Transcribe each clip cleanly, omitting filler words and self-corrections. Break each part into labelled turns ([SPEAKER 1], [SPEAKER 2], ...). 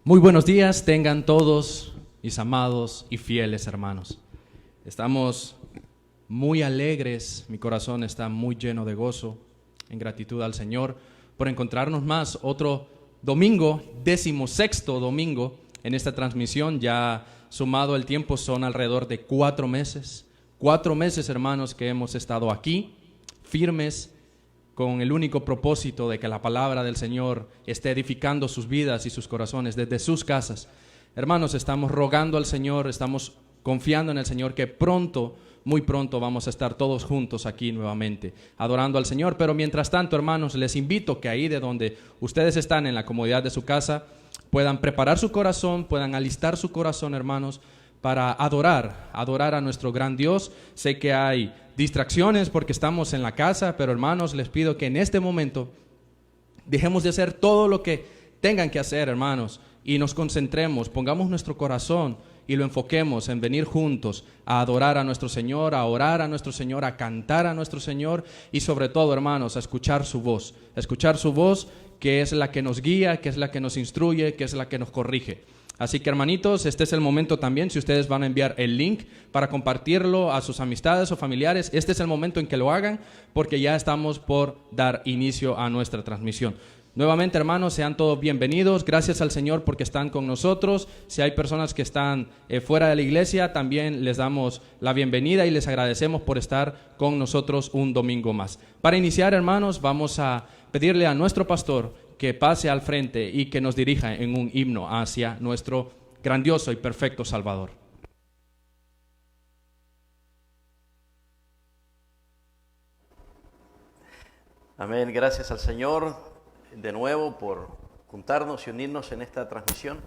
[SPEAKER 1] Muy buenos días tengan todos mis amados y fieles hermanos. Estamos muy alegres, mi corazón está muy lleno de gozo, en gratitud al Señor por encontrarnos más otro domingo, 16º domingo en esta transmisión. Ya sumado el tiempo son alrededor de 4 meses. 4 meses, hermanos, que hemos estado aquí, firmes, con el único propósito de que la palabra del Señor esté edificando sus vidas y sus corazones desde sus casas. Hermanos, estamos rogando al Señor, estamos confiando en el Señor que pronto, muy pronto vamos a estar todos juntos aquí nuevamente, adorando al Señor. Pero mientras tanto, hermanos, les invito que ahí de donde ustedes están, en la comodidad de su casa, puedan preparar su corazón, puedan alistar su corazón, hermanos, para adorar a nuestro gran Dios. Sé que hay distracciones porque estamos en la casa, pero hermanos, les pido que en este momento dejemos de hacer todo lo que tengan que hacer, hermanos, y nos concentremos, pongamos nuestro corazón y lo enfoquemos en venir juntos a adorar a nuestro Señor, a orar a nuestro Señor, a cantar a nuestro Señor y sobre todo, hermanos, a escuchar su voz, que es la que nos guía, que es la que nos instruye, que es la que nos corrige. Así que, hermanitos, este es el momento también, si ustedes van a enviar el link para compartirlo a sus amistades o familiares, este es el momento en que lo hagan, porque ya estamos por dar inicio a nuestra transmisión. Nuevamente, hermanos, sean todos bienvenidos. Gracias al Señor porque están con nosotros. Si hay personas que están fuera de la iglesia, también les damos la bienvenida y les agradecemos por estar con nosotros un domingo más. Para iniciar, hermanos, vamos a pedirle a nuestro pastor que pase al frente y que nos dirija en un himno hacia nuestro grandioso y perfecto Salvador.
[SPEAKER 2] Amén, gracias al Señor de nuevo por juntarnos y unirnos en esta transmisión.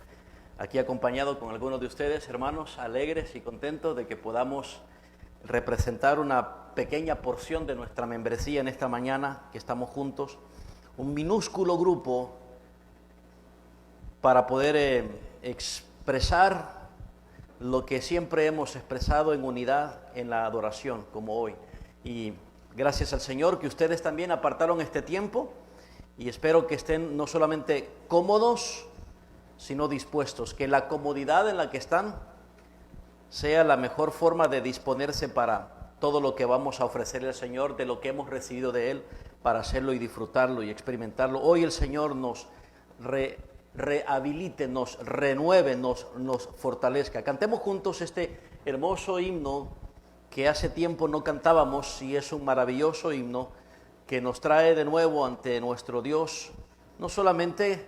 [SPEAKER 2] Aquí acompañado con algunos de ustedes, hermanos, alegres y contentos de que podamos representar una pequeña porción de nuestra membresía en esta mañana que estamos juntos. Un minúsculo grupo para poder expresar lo que siempre hemos expresado en unidad en la adoración, como hoy. Y gracias al Señor que ustedes también apartaron este tiempo y espero que estén no solamente cómodos, sino dispuestos, que la comodidad en la que están sea la mejor forma de disponerse para todo lo que vamos a ofrecerle al Señor, de lo que hemos recibido de Él, para hacerlo y disfrutarlo y experimentarlo. Hoy el Señor nos rehabilite, nos renueve, nos fortalezca. Cantemos juntos este hermoso himno que hace tiempo no cantábamos y es un maravilloso himno que nos trae de nuevo ante nuestro Dios. No solamente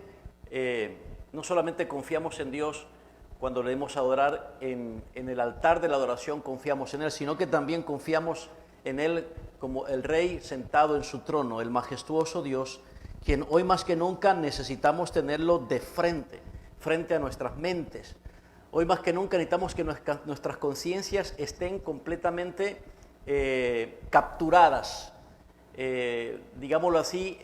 [SPEAKER 2] confiamos en Dios cuando le debemos adorar en el altar de la adoración, confiamos en Él, sino que también confiamos en Él como el Rey sentado en su trono, el majestuoso Dios, quien hoy más que nunca necesitamos tenerlo de frente a nuestras mentes. Hoy más que nunca necesitamos que nuestras conciencias estén completamente capturadas, digámoslo así,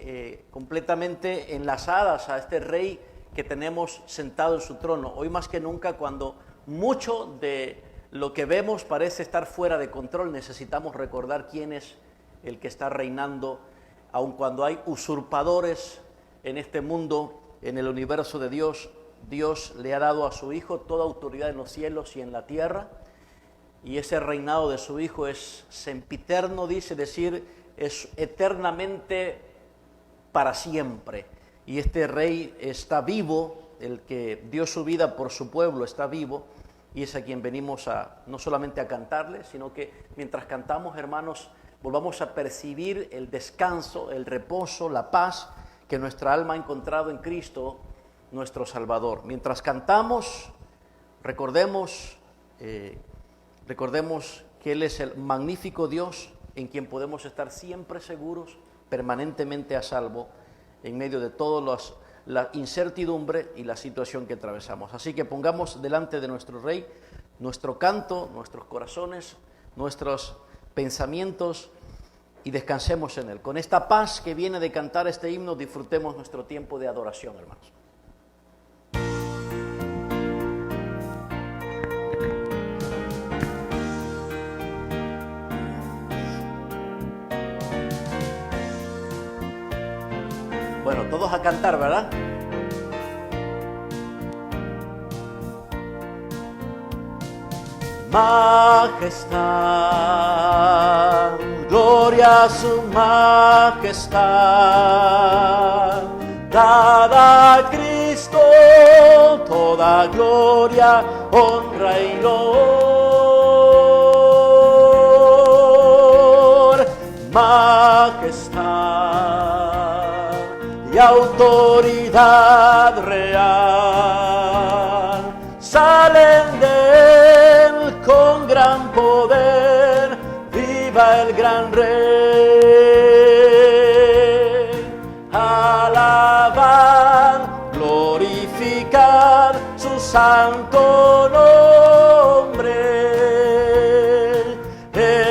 [SPEAKER 2] completamente enlazadas a este Rey que tenemos sentado en su trono. Hoy más que nunca, cuando mucho de lo que vemos parece estar fuera de control, necesitamos recordar quién es el que está reinando, aun cuando hay usurpadores en este mundo, en el universo de Dios. Dios le ha dado a su Hijo toda autoridad en los cielos y en la tierra, y ese reinado de su Hijo es sempiterno, dice, decir, es eternamente para siempre. Y este Rey está vivo, el que dio su vida por su pueblo está vivo, y es a quien venimos no solamente a cantarle, sino que mientras cantamos, hermanos, volvamos a percibir el descanso, el reposo, la paz que nuestra alma ha encontrado en Cristo, nuestro Salvador. Mientras cantamos, recordemos que Él es el magnífico Dios en quien podemos estar siempre seguros, permanentemente a salvo, en medio de todas la incertidumbre y la situación que atravesamos. Así que pongamos delante de nuestro Rey nuestro canto, nuestros corazones, nuestros pensamientos y descansemos en Él. Con esta paz que viene de cantar este himno, disfrutemos nuestro tiempo de adoración, hermanos. Bueno, todos a cantar, ¿verdad? majestad, gloria a su majestad. Dada a Cristo toda gloria, honra y loor, majestad y autoridad real salen de él con gran poder. Viva el gran Rey. Alabad, glorificad su santo nombre.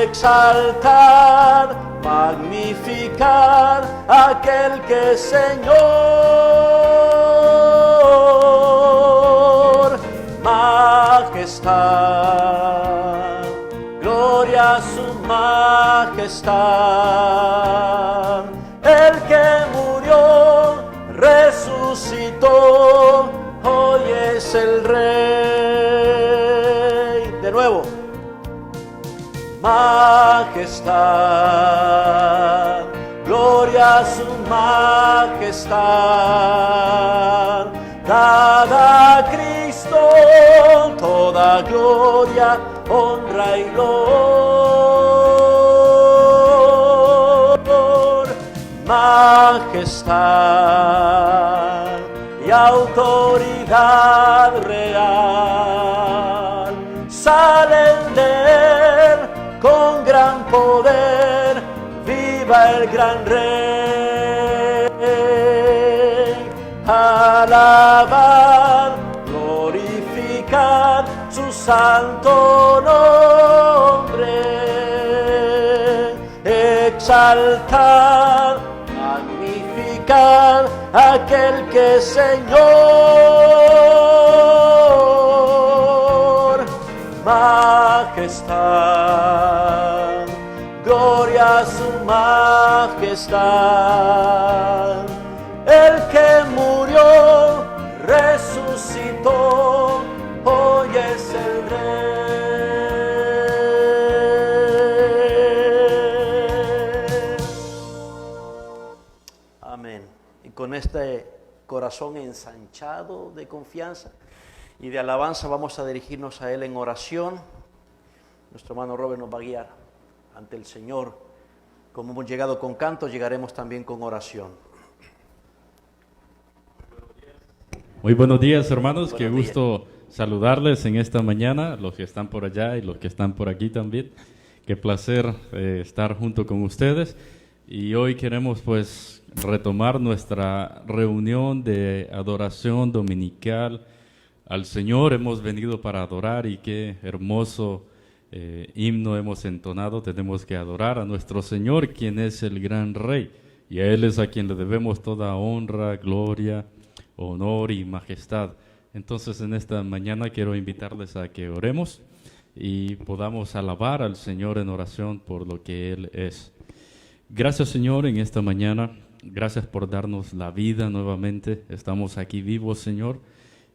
[SPEAKER 2] Exaltad, magnificad aquel que es Señor. Majestad, gloria a su majestad. El que murió, resucitó, hoy es el Rey. De nuevo. Majestad, gloria a su majestad. Dada a Cristo toda gloria, honra y loor, majestad y autoridad real salen de él con gran poder. Viva el gran Rey. Alabad, glorificad su santo nombre. Exaltad, magnificad aquel que es Señor. Majestad, gloria a su majestad. El que murió, resucitó, hoy es el Rey. Amén. Y con este corazón ensanchado de confianza y de alabanza vamos a dirigirnos a Él en oración. Nuestro hermano Robert nos va a guiar ante el Señor. Como hemos llegado con canto, llegaremos también con oración.
[SPEAKER 3] Muy buenos días, hermanos.
[SPEAKER 2] Buenos
[SPEAKER 3] Qué gusto saludarles en esta mañana, los que están por allá y los que están por aquí también. Qué placer estar junto con ustedes. Y hoy queremos pues retomar nuestra reunión de adoración dominical al Señor. Hemos venido para adorar y qué hermoso himno hemos entonado. Tenemos que adorar a nuestro Señor, quien es el gran Rey. Y a Él es a quien le debemos toda honra, gloria, honor y majestad. Entonces en esta mañana quiero invitarles a que oremos y podamos alabar al Señor en oración por lo que Él es. Gracias, Señor, en esta mañana. Gracias por darnos la vida nuevamente. Estamos aquí vivos, Señor,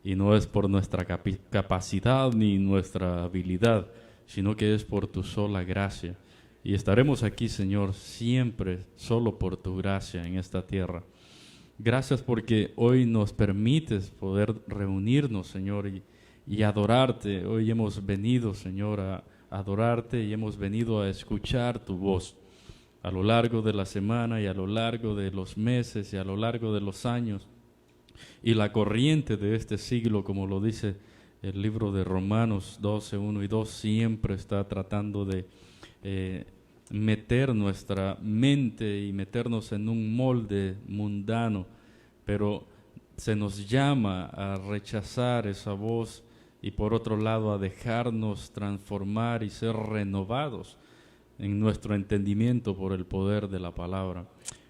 [SPEAKER 3] y no es por nuestra capacidad ni nuestra habilidad, sino que es por tu sola gracia. Y estaremos aquí, Señor, siempre solo por tu gracia en esta tierra. Gracias porque hoy nos permites poder reunirnos, Señor, y adorarte. Hoy hemos venido, Señor, a adorarte y hemos venido a escuchar tu voz. A lo largo de la semana y a lo largo de los meses y a lo largo de los años. Y la corriente de este siglo, como lo dice el libro de Romanos 12, 1 y 2, siempre está tratando de meter nuestra mente y meternos en un molde mundano, pero se nos llama a rechazar esa voz y por otro lado a dejarnos transformar y ser renovados en nuestro entendimiento por el poder de la palabra.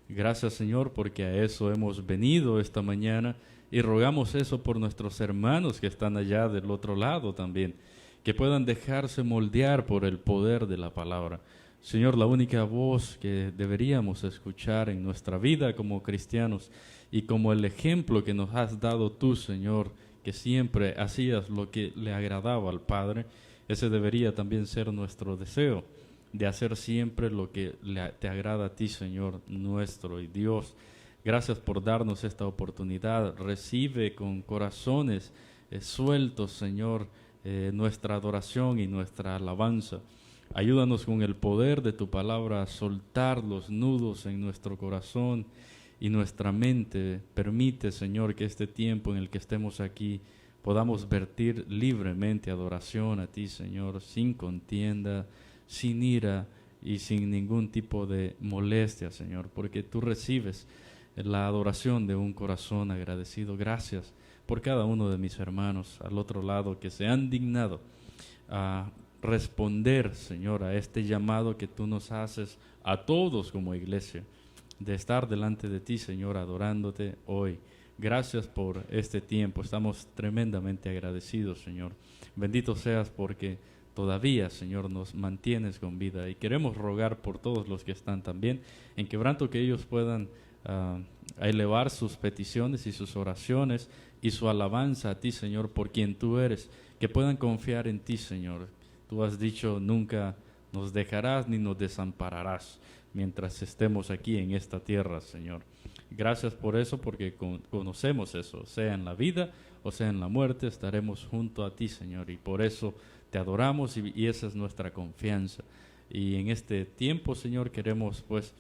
[SPEAKER 3] Gracias, Señor, porque a eso hemos venido esta mañana y rogamos eso por nuestros hermanos que están allá del otro lado también, que puedan dejarse moldear por el poder de la palabra. Señor, la única voz que deberíamos escuchar en nuestra vida como cristianos y como el ejemplo que nos has dado tú, Señor, que siempre hacías lo que le agradaba al Padre, Ese debería también ser nuestro deseo, de hacer siempre lo que te agrada a ti, Señor nuestro y Dios. Gracias por darnos esta oportunidad. Recibe con corazones sueltos, Señor, nuestra adoración y nuestra alabanza. Ayúdanos con el poder de tu palabra a soltar los nudos en nuestro corazón y nuestra mente. Permite, Señor, que este tiempo en el que estemos aquí podamos vertir libremente adoración a ti, Señor, sin contienda, sin ira y sin ningún tipo de molestia, Señor, porque tú recibes la adoración de un corazón agradecido. Gracias por cada uno de mis hermanos al otro lado que se han dignado a responder, Señor, a este llamado que tú nos haces a todos como iglesia, de estar delante de ti, Señor, adorándote hoy. Gracias por este tiempo, estamos tremendamente agradecidos, Señor. Bendito seas porque todavía, Señor, nos mantienes con vida, y queremos rogar por todos los que están también en quebranto, que ellos puedan a elevar sus peticiones y sus oraciones y su alabanza a ti, Señor, por quien tú eres, que puedan confiar en ti, Señor. Tú has dicho, nunca nos dejarás ni nos desampararás mientras estemos aquí en esta tierra, Señor. Gracias por eso, porque conocemos eso, sea en la vida o sea en la muerte, estaremos junto a ti, Señor, y por eso te adoramos y esa es nuestra confianza. Y en este tiempo, Señor, queremos pues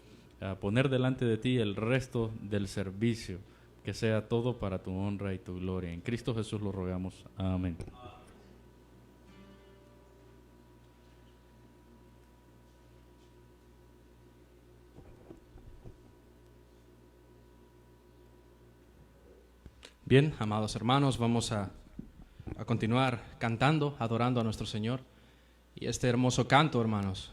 [SPEAKER 3] poner delante de ti el resto del servicio, que sea todo para tu honra y tu gloria. En Cristo Jesús lo rogamos. Amén.
[SPEAKER 1] Bien, amados hermanos, vamos a continuar cantando, adorando a nuestro Señor. Y este hermoso canto, hermanos,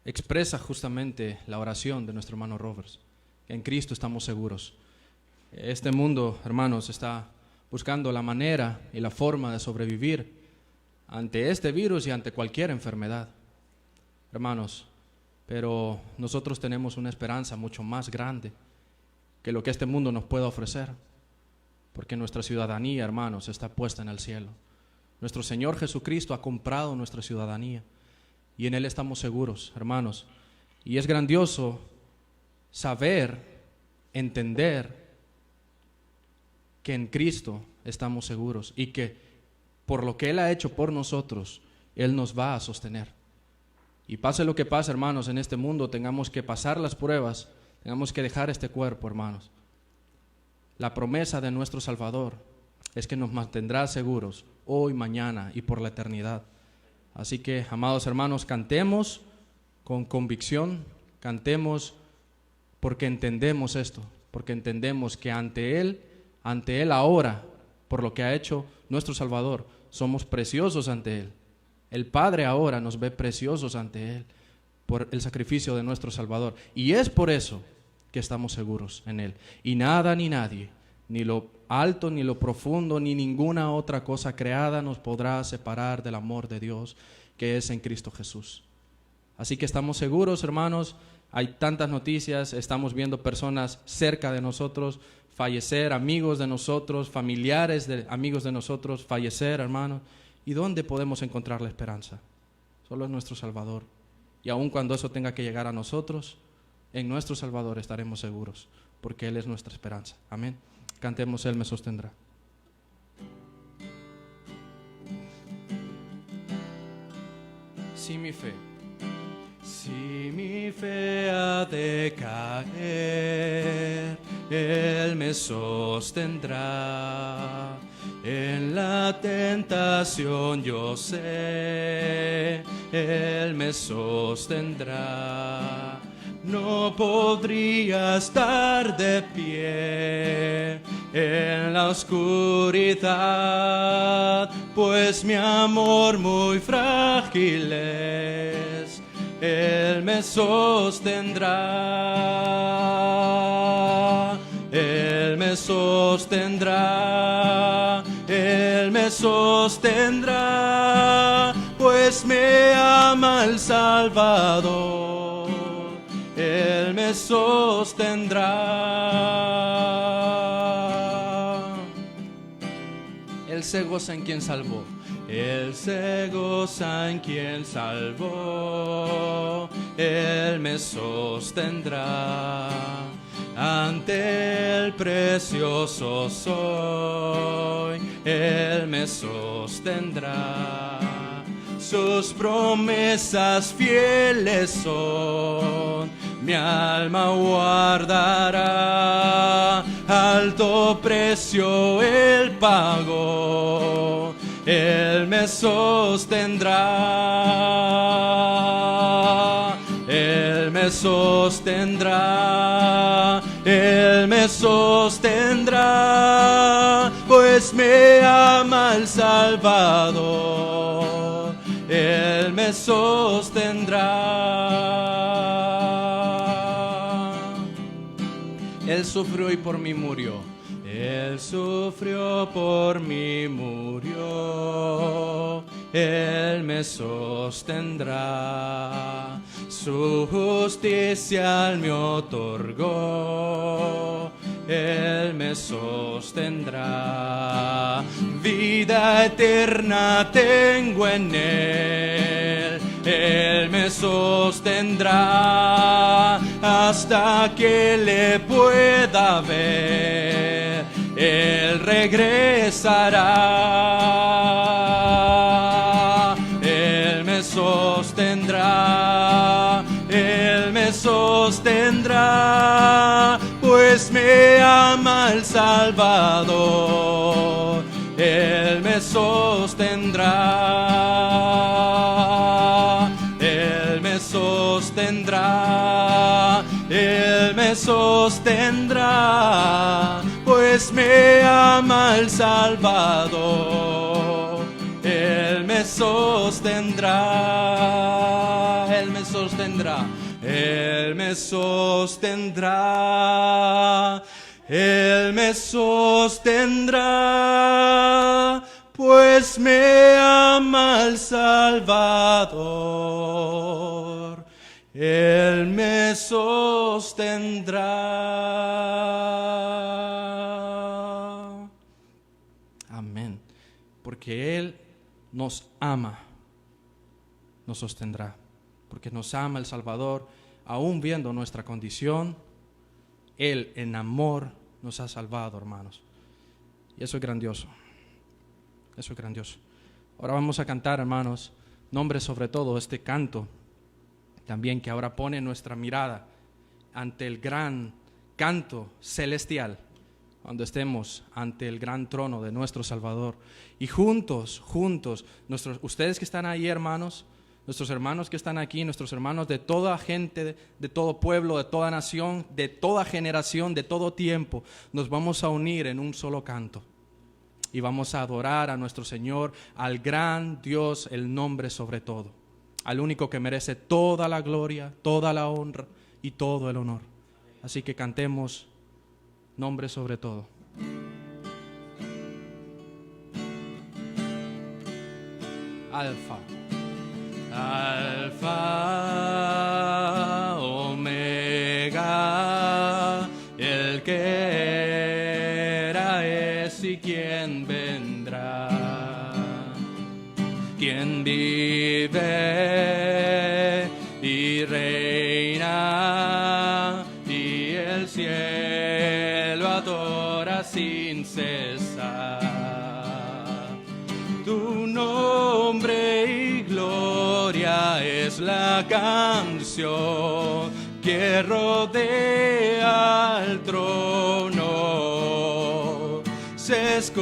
[SPEAKER 1] expresa justamente la oración de nuestro hermano Roberts, que en Cristo estamos seguros. Este mundo, hermanos, está buscando la manera y la forma de sobrevivir ante este virus y ante cualquier enfermedad, hermanos, pero nosotros tenemos una esperanza mucho más grande que lo que este mundo nos puede ofrecer, porque nuestra ciudadanía, hermanos, está puesta en el cielo. Nuestro Señor Jesucristo ha comprado nuestra ciudadanía y en Él estamos seguros, hermanos. Y es grandioso saber, entender que en Cristo estamos seguros y que por lo que Él ha hecho por nosotros, Él nos va a sostener. Y pase lo que pase, hermanos, en este mundo, tengamos que pasar las pruebas, tengamos que dejar este cuerpo, hermanos. La promesa de nuestro Salvador es que nos mantendrá seguros hoy, mañana y por la eternidad. Así que, amados hermanos, cantemos con convicción, cantemos porque entendemos esto, porque entendemos que ante Él ahora, por lo que ha hecho nuestro Salvador, somos preciosos ante Él. El Padre ahora nos ve preciosos ante Él por el sacrificio de nuestro Salvador. Y es por eso que estamos seguros en Él. Y nada ni nadie, ni lo alto, ni lo profundo, ni ninguna otra cosa creada nos podrá separar del amor de Dios que es en Cristo Jesús. Así que estamos seguros, hermanos. Hay tantas noticias, estamos viendo personas cerca de nosotros fallecer, amigos de nosotros, familiares de amigos de nosotros fallecer, hermanos. ¿Y dónde podemos encontrar la esperanza? Solo en nuestro Salvador. Y aun cuando eso tenga que llegar a nosotros, en nuestro Salvador estaremos seguros, porque Él es nuestra esperanza. Amén. Cantemos, Él me sostendrá. Si mi fe ha de caer, Él me sostendrá. En la tentación yo sé, Él me sostendrá. No podría estar de pie en la oscuridad, pues mi amor muy frágil es. Él me sostendrá, Él me sostendrá, Él me sostendrá, pues me ama el Salvador, Él me sostendrá. Él se goza en quien salvó, Él se goza en quien salvó, Él me sostendrá. Ante el precioso soy, Él me sostendrá. Sus promesas fieles son, mi alma guardará. Alto precio Él pagó, Él me sostendrá. Él me sostendrá, Él me sostendrá, pues me ama el Salvador, Él me sostendrá. Él sufrió y por mí murió. Él sufrió por mí, murió, Él me sostendrá. Su justicia Él me otorgó, Él me sostendrá. Vida eterna tengo en Él, Él me sostendrá. Hasta que le pueda ver, Él regresará. Él me sostendrá, Él me sostendrá, pues me ama el Salvador, Él me sostendrá. Él me sostendrá, Él me sostendrá, pues me ama el Salvador, Él me sostendrá, Él me sostendrá, Él me sostendrá, Él me sostendrá, pues me ama el Salvador, Él me sostendrá. Amén. Porque Él nos ama, nos sostendrá. Porque nos ama el Salvador, aún viendo nuestra condición, Él en amor nos ha salvado, hermanos. Y eso es grandioso. Eso es grandioso. Ahora vamos a cantar, hermanos, nombre sobre todo este canto también que ahora pone nuestra mirada ante el gran canto celestial, cuando estemos ante el gran trono de nuestro Salvador. Y juntos, ustedes que están ahí, hermanos, nuestros hermanos que están aquí, nuestros hermanos de toda gente, de todo pueblo, de toda nación, de toda generación, de todo tiempo, nos vamos a unir en un solo canto. Y vamos a adorar a nuestro Señor, al gran Dios, el nombre sobre todo, al único que merece toda la gloria, toda la honra y todo el honor. Así que cantemos nombre sobre todo. Alfa, Alfa, Omega, el que era, es y quien vendrá, quien vive y reina, y el cielo adora sin cesar. Tu nombre y gloria es la canción que rodea el trono. Se escucha: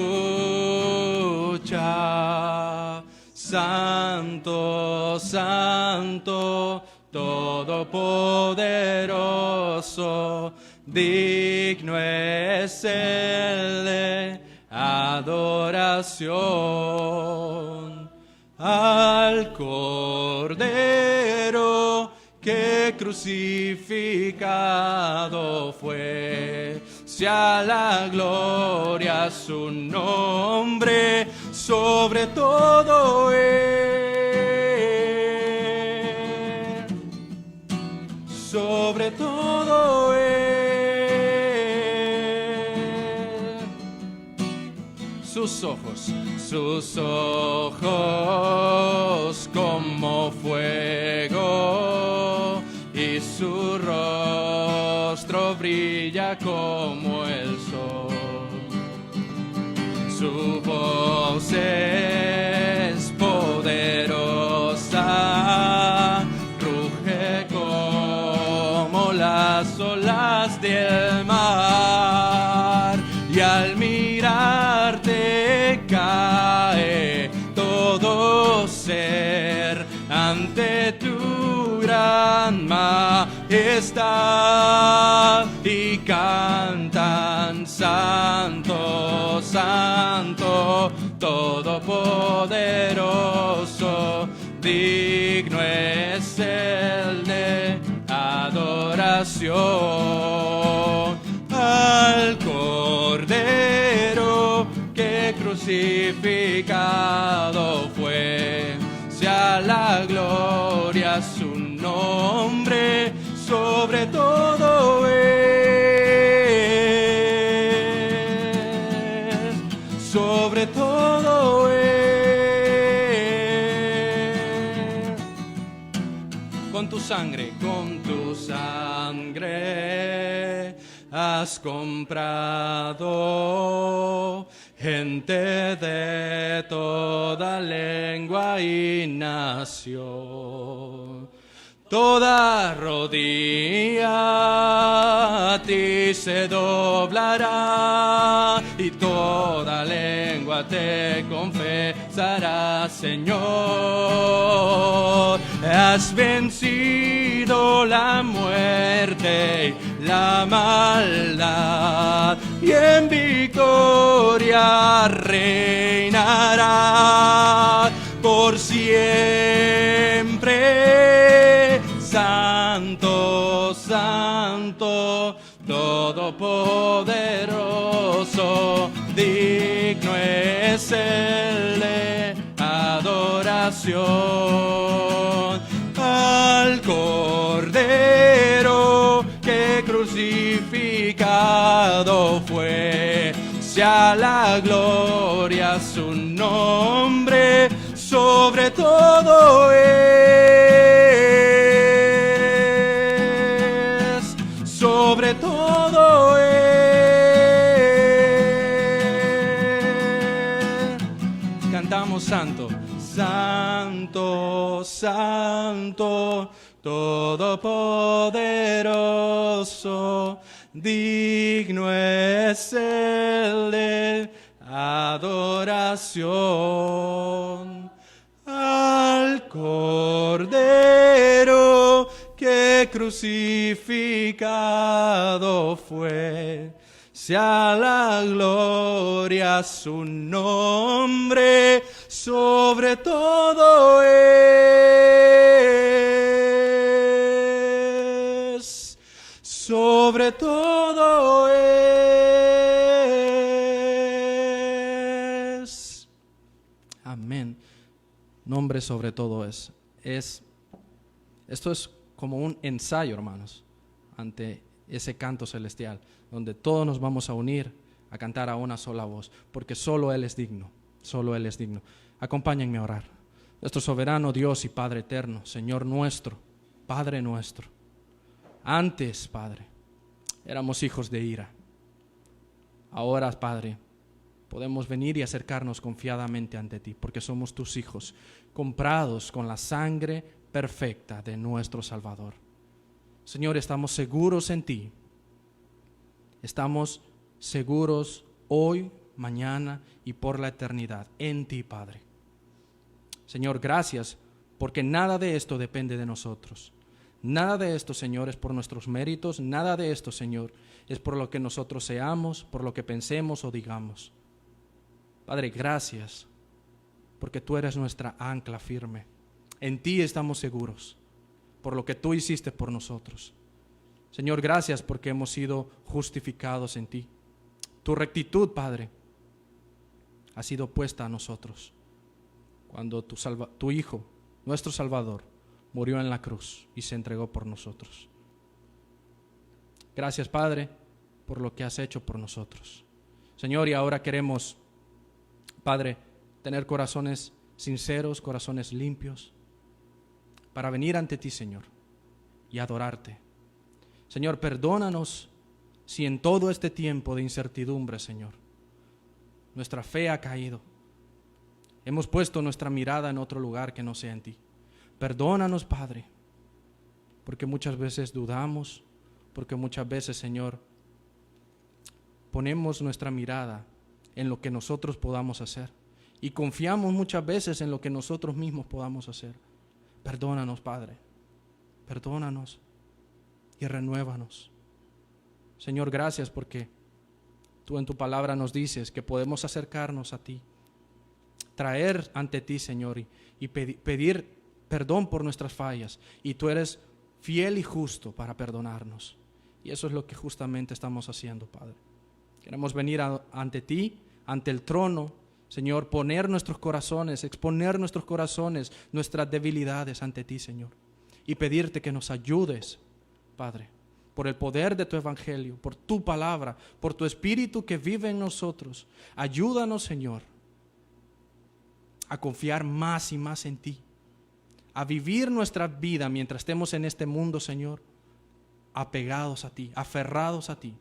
[SPEAKER 1] Santo, Santo, Todopoderoso, digno es el de adoración. Al Cordero que crucificado fue, sea la gloria su nombre sobre todo él, sobre todo él. Sus sus ojos como fuego, y su rostro brilla como el sol. Su voz es poderosa, ruge como las olas del mar, y al mirarte cae todo ser ante tu gran majestad, y cantan: Santo, Santo, Todopoderoso, digno es el de adoración. Al Cordero que crucificado fue, sea la gloria su nombre, sobre todo sobre todo con tu sangre has comprado gente de toda lengua y nación. Toda rodilla a ti se doblará, y toda lengua te confesará: Señor, has vencido la muerte y la maldad, y en victoria reinarás por siempre. Santo, Santo, Todopoderoso, digno es el de adoración. Al Cordero que crucificado fue, sea la gloria su nombre, sobre todo sobre todo cantamos: Santo, Santo, Santo, Todopoderoso, digno es el de adoración. Al Cordero que crucificado fue, sea la gloria su nombre, sobre todo sobre todo amén. Nombre sobre todo esto es como un ensayo, hermanos, ante ese canto celestial, donde todos nos vamos a unir a cantar a una sola voz, porque solo Él es digno, solo Él es digno. Acompáñenme a orar. Nuestro soberano Dios y Padre eterno, Señor nuestro, Padre nuestro, antes, Padre, éramos hijos de ira. Ahora, Padre, podemos venir y acercarnos confiadamente ante ti, porque somos tus hijos, comprados con la sangre perfecta de nuestro Salvador. Señor, estamos seguros en ti. Estamos seguros hoy, mañana y por la eternidad en ti, Padre. Señor, gracias, porque nada de esto depende de nosotros. Nada de esto, Señor, es por nuestros méritos. Nada de esto, Señor, es por lo que nosotros seamos, por lo que pensemos o digamos. Padre, gracias, porque tú eres nuestra ancla firme. En ti estamos seguros, por lo que tú hiciste por nosotros. Señor, gracias porque hemos sido justificados en ti. Tu rectitud, Padre, ha sido puesta a nosotros cuando tu Hijo, nuestro Salvador, murió en la cruz y se entregó por nosotros. Gracias, Padre, por lo que has hecho por nosotros. Señor, y ahora queremos Padre, tener corazones sinceros, corazones limpios, para venir ante ti, Señor, y adorarte. Señor, perdónanos si en todo este tiempo de incertidumbre, Señor, nuestra fe ha caído. Hemos puesto nuestra mirada en otro lugar que no sea en ti. Perdónanos, Padre, porque muchas veces dudamos, porque muchas veces, Señor, ponemos nuestra mirada en lo que nosotros podamos hacer y confiamos muchas veces en lo que nosotros mismos podamos hacer. Perdónanos, Padre, perdónanos y renuévanos. Señor, gracias porque tú en tu palabra nos dices que podemos acercarnos a ti, traer ante ti, Señor, y pedir perdón por nuestras fallas, y tú eres fiel y justo para perdonarnos. Y eso es lo que justamente estamos haciendo, Padre. Queremos venir ante ti, ante el trono, Señor, poner nuestros corazones, exponer nuestros corazones, nuestras debilidades ante ti, Señor, y pedirte que nos ayudes, Padre, por el poder de tu evangelio, por tu palabra, por tu espíritu que vive en nosotros. Ayúdanos, Señor, a confiar más y más en ti, a vivir nuestra vida mientras estemos en este mundo, Señor, apegados a ti, aferrados a ti.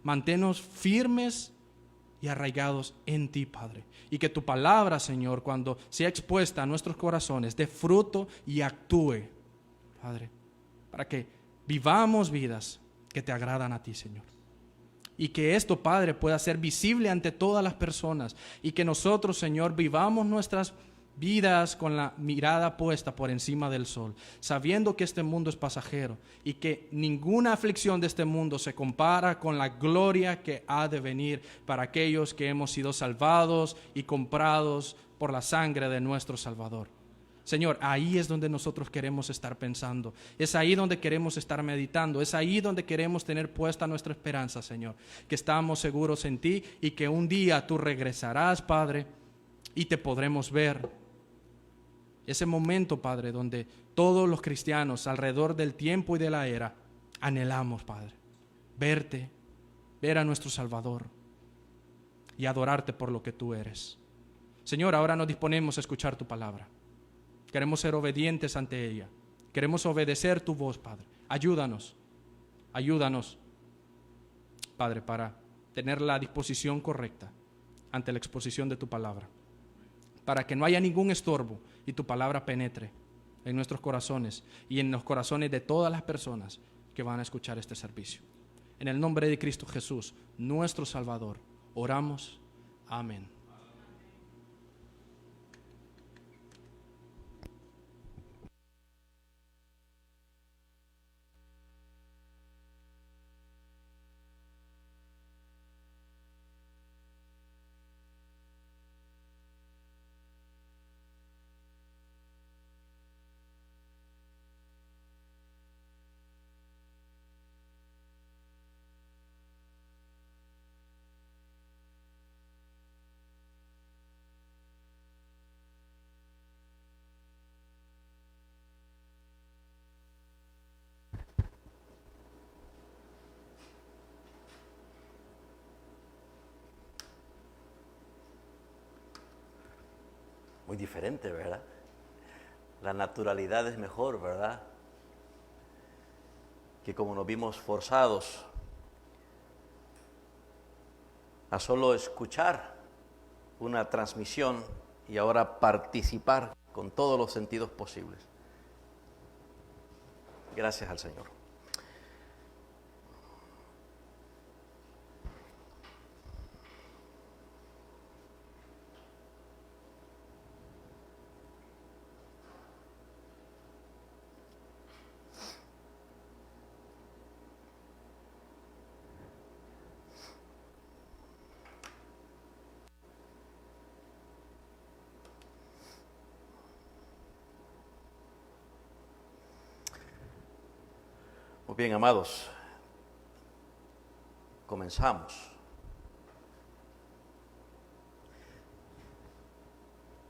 [SPEAKER 1] Manténnos firmes y arraigados en ti, Padre. Y que tu palabra, Señor, cuando sea expuesta a nuestros corazones, dé fruto y actúe, Padre, para que vivamos vidas que te agradan a ti, Señor. Y que esto, Padre, pueda ser visible ante todas las personas. Y que nosotros, Señor, vivamos nuestras vidas con la mirada puesta por encima del sol, sabiendo que este mundo es pasajero y que ninguna aflicción de este mundo se compara con la gloria que ha de venir para aquellos que hemos sido salvados y comprados por la sangre de nuestro Salvador. Señor, ahí es donde nosotros queremos estar pensando, es ahí donde queremos estar meditando, es ahí donde queremos tener puesta nuestra esperanza, Señor, que estamos seguros en ti y que un día tú regresarás, Padre, y te podremos ver. Ese momento, Padre, donde todos los cristianos alrededor del tiempo y de la era anhelamos, Padre, verte, ver a nuestro Salvador y adorarte por lo que tú eres. Señor, ahora nos disponemos a escuchar tu palabra. Queremos ser obedientes ante ella. Queremos obedecer tu voz, Padre. Ayúdanos, Padre, para tener la disposición correcta ante la exposición de tu palabra, para que no haya ningún estorbo y tu palabra penetre en nuestros corazones y en los corazones de todas las personas que van a escuchar este servicio. En el nombre de Cristo Jesús, nuestro Salvador, oramos. Amén.
[SPEAKER 2] Muy diferente, ¿verdad? La naturalidad es mejor, ¿verdad? Que como nos vimos forzados a solo escuchar una transmisión y ahora participar con todos los sentidos posibles. Gracias al Señor. Muy bien, amados, comenzamos.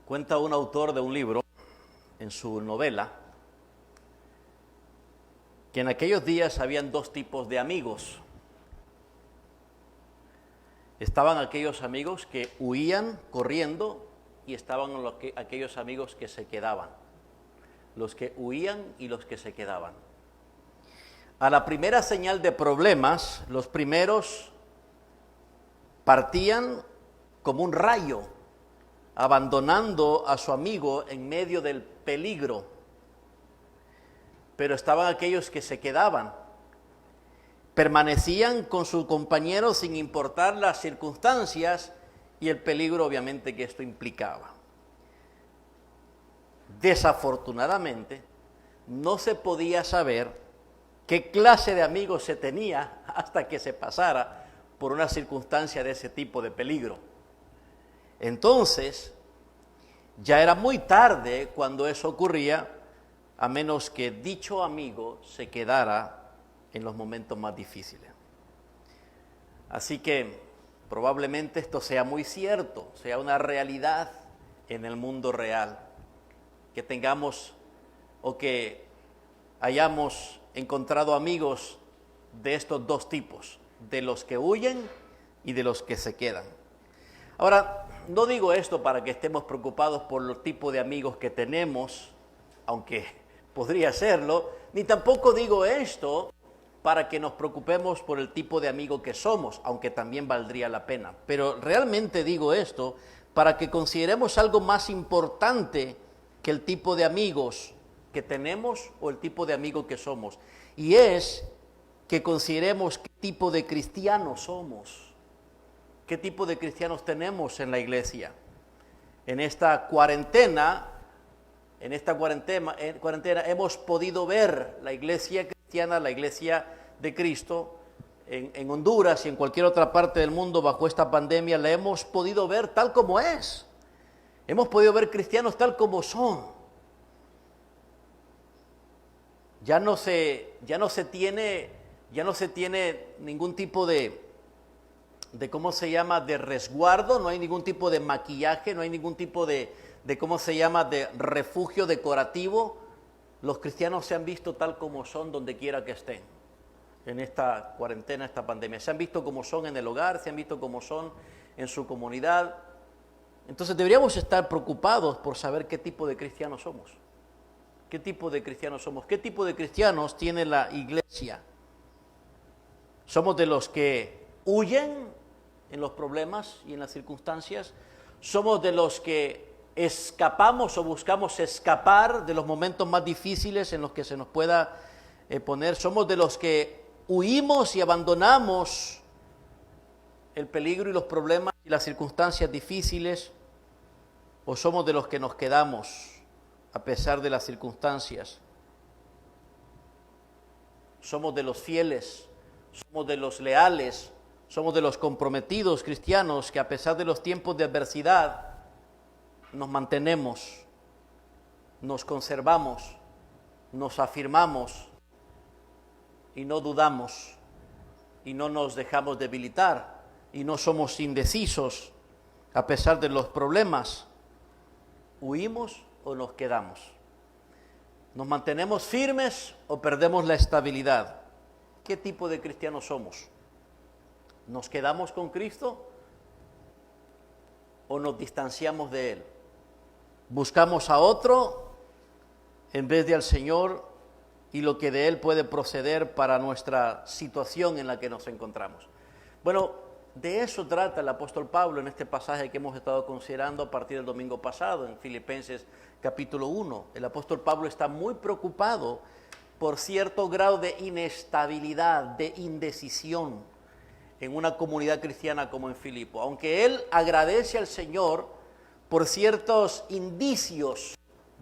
[SPEAKER 2] Cuenta un autor de un libro en su novela que en aquellos días habían dos tipos de amigos. Estaban aquellos amigos que huían corriendo y estaban aquellos amigos que se quedaban. Los que huían y los que se quedaban. A la primera señal de problemas, los primeros partían como un rayo, abandonando a su amigo en medio del peligro. Pero estaban aquellos que se quedaban, permanecían con su compañero sin importar las circunstancias y el peligro obviamente que esto implicaba. Desafortunadamente, no se podía saber qué clase de amigos se tenía hasta que se pasara por una circunstancia de ese tipo de peligro. Entonces, ya era muy tarde cuando eso ocurría, a menos que dicho amigo se quedara en los momentos más difíciles. Así que probablemente esto sea muy cierto, sea una realidad en el mundo real, que tengamos o que hayamos encontrado amigos de estos dos tipos, de los que huyen y de los que se quedan. Ahora, no digo esto para que estemos preocupados por el tipo de amigos que tenemos, aunque podría serlo, ni tampoco digo esto para que nos preocupemos por el tipo de amigo que somos, aunque también valdría la pena. Pero realmente digo esto para que consideremos algo más importante que el tipo de amigos que tenemos o el tipo de amigo que somos. Y es que consideremos qué tipo de cristianos somos, qué tipo de cristianos tenemos en la iglesia. En esta cuarentena hemos podido ver la iglesia cristiana, la iglesia de Cristo, en Honduras y en cualquier otra parte del mundo bajo esta pandemia, la hemos podido ver tal como es. Hemos podido ver cristianos tal como son. Ya no se tiene ningún tipo de ¿cómo se llama?, de resguardo, no hay ningún tipo de maquillaje, no hay ningún tipo de ¿cómo se llama?, de refugio decorativo. Los cristianos se han visto tal como son donde quiera que estén en esta cuarentena, esta pandemia. Se han visto como son en el hogar, se han visto como son en su comunidad. Entonces deberíamos estar preocupados por saber qué tipo de cristianos somos. ¿Qué tipo de cristianos somos? ¿Qué tipo de cristianos tiene la iglesia? ¿Somos de los que huyen en los problemas y en las circunstancias? ¿Somos de los que escapamos o buscamos escapar de los momentos más difíciles en los que se nos pueda poner? ¿Somos de los que huimos y abandonamos el peligro y los problemas y las circunstancias difíciles? ¿O somos de los que nos quedamos a pesar de las circunstancias? Somos de los fieles, somos de los leales, somos de los comprometidos cristianos que a pesar de los tiempos de adversidad nos mantenemos, nos conservamos, nos afirmamos y no dudamos y no nos dejamos debilitar y no somos indecisos a pesar de los problemas. ¿Huimos o nos quedamos? ¿Nos mantenemos firmes o perdemos la estabilidad? ¿Qué tipo de cristianos somos? ¿Nos quedamos con Cristo o nos distanciamos de Él? ¿Buscamos a otro en vez de al Señor y lo que de Él puede proceder para nuestra situación en la que nos encontramos? Bueno, de eso trata el apóstol Pablo en este pasaje que hemos estado considerando a partir del domingo pasado, en Filipenses capítulo 1. El apóstol Pablo está muy preocupado por cierto grado de inestabilidad, de indecisión en una comunidad cristiana como en Filipo. Aunque él agradece al Señor por ciertos indicios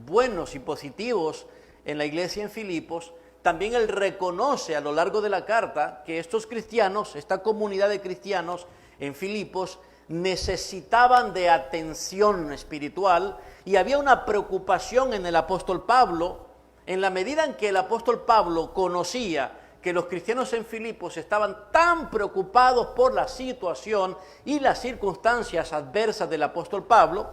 [SPEAKER 2] buenos y positivos en la iglesia en Filipos, también él reconoce a lo largo de la carta que estos cristianos, esta comunidad de cristianos en Filipos, necesitaban de atención espiritual y había una preocupación en el apóstol Pablo, en la medida en que el apóstol Pablo conocía que los cristianos en Filipos estaban tan preocupados por la situación y las circunstancias adversas del apóstol Pablo.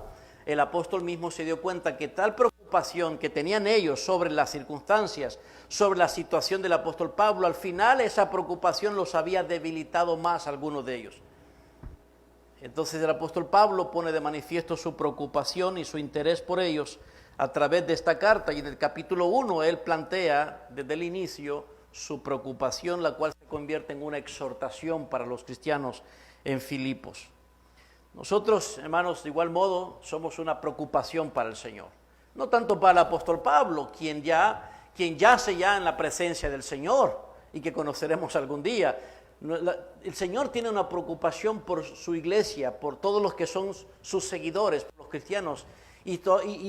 [SPEAKER 2] El apóstol mismo se dio cuenta que tal preocupación que tenían ellos sobre las circunstancias, sobre la situación del apóstol Pablo, al final esa preocupación los había debilitado más a algunos de ellos. Entonces el apóstol Pablo pone de manifiesto su preocupación y su interés por ellos a través de esta carta, y en el capítulo 1 él plantea desde el inicio su preocupación, la cual se convierte en una exhortación para los cristianos en Filipos. Nosotros, hermanos, de igual modo somos una preocupación para el Señor, no tanto para el apóstol Pablo, quien yace ya en la presencia del Señor y que conoceremos algún día. El Señor tiene una preocupación por su iglesia, por todos los que son sus seguidores, por los cristianos, y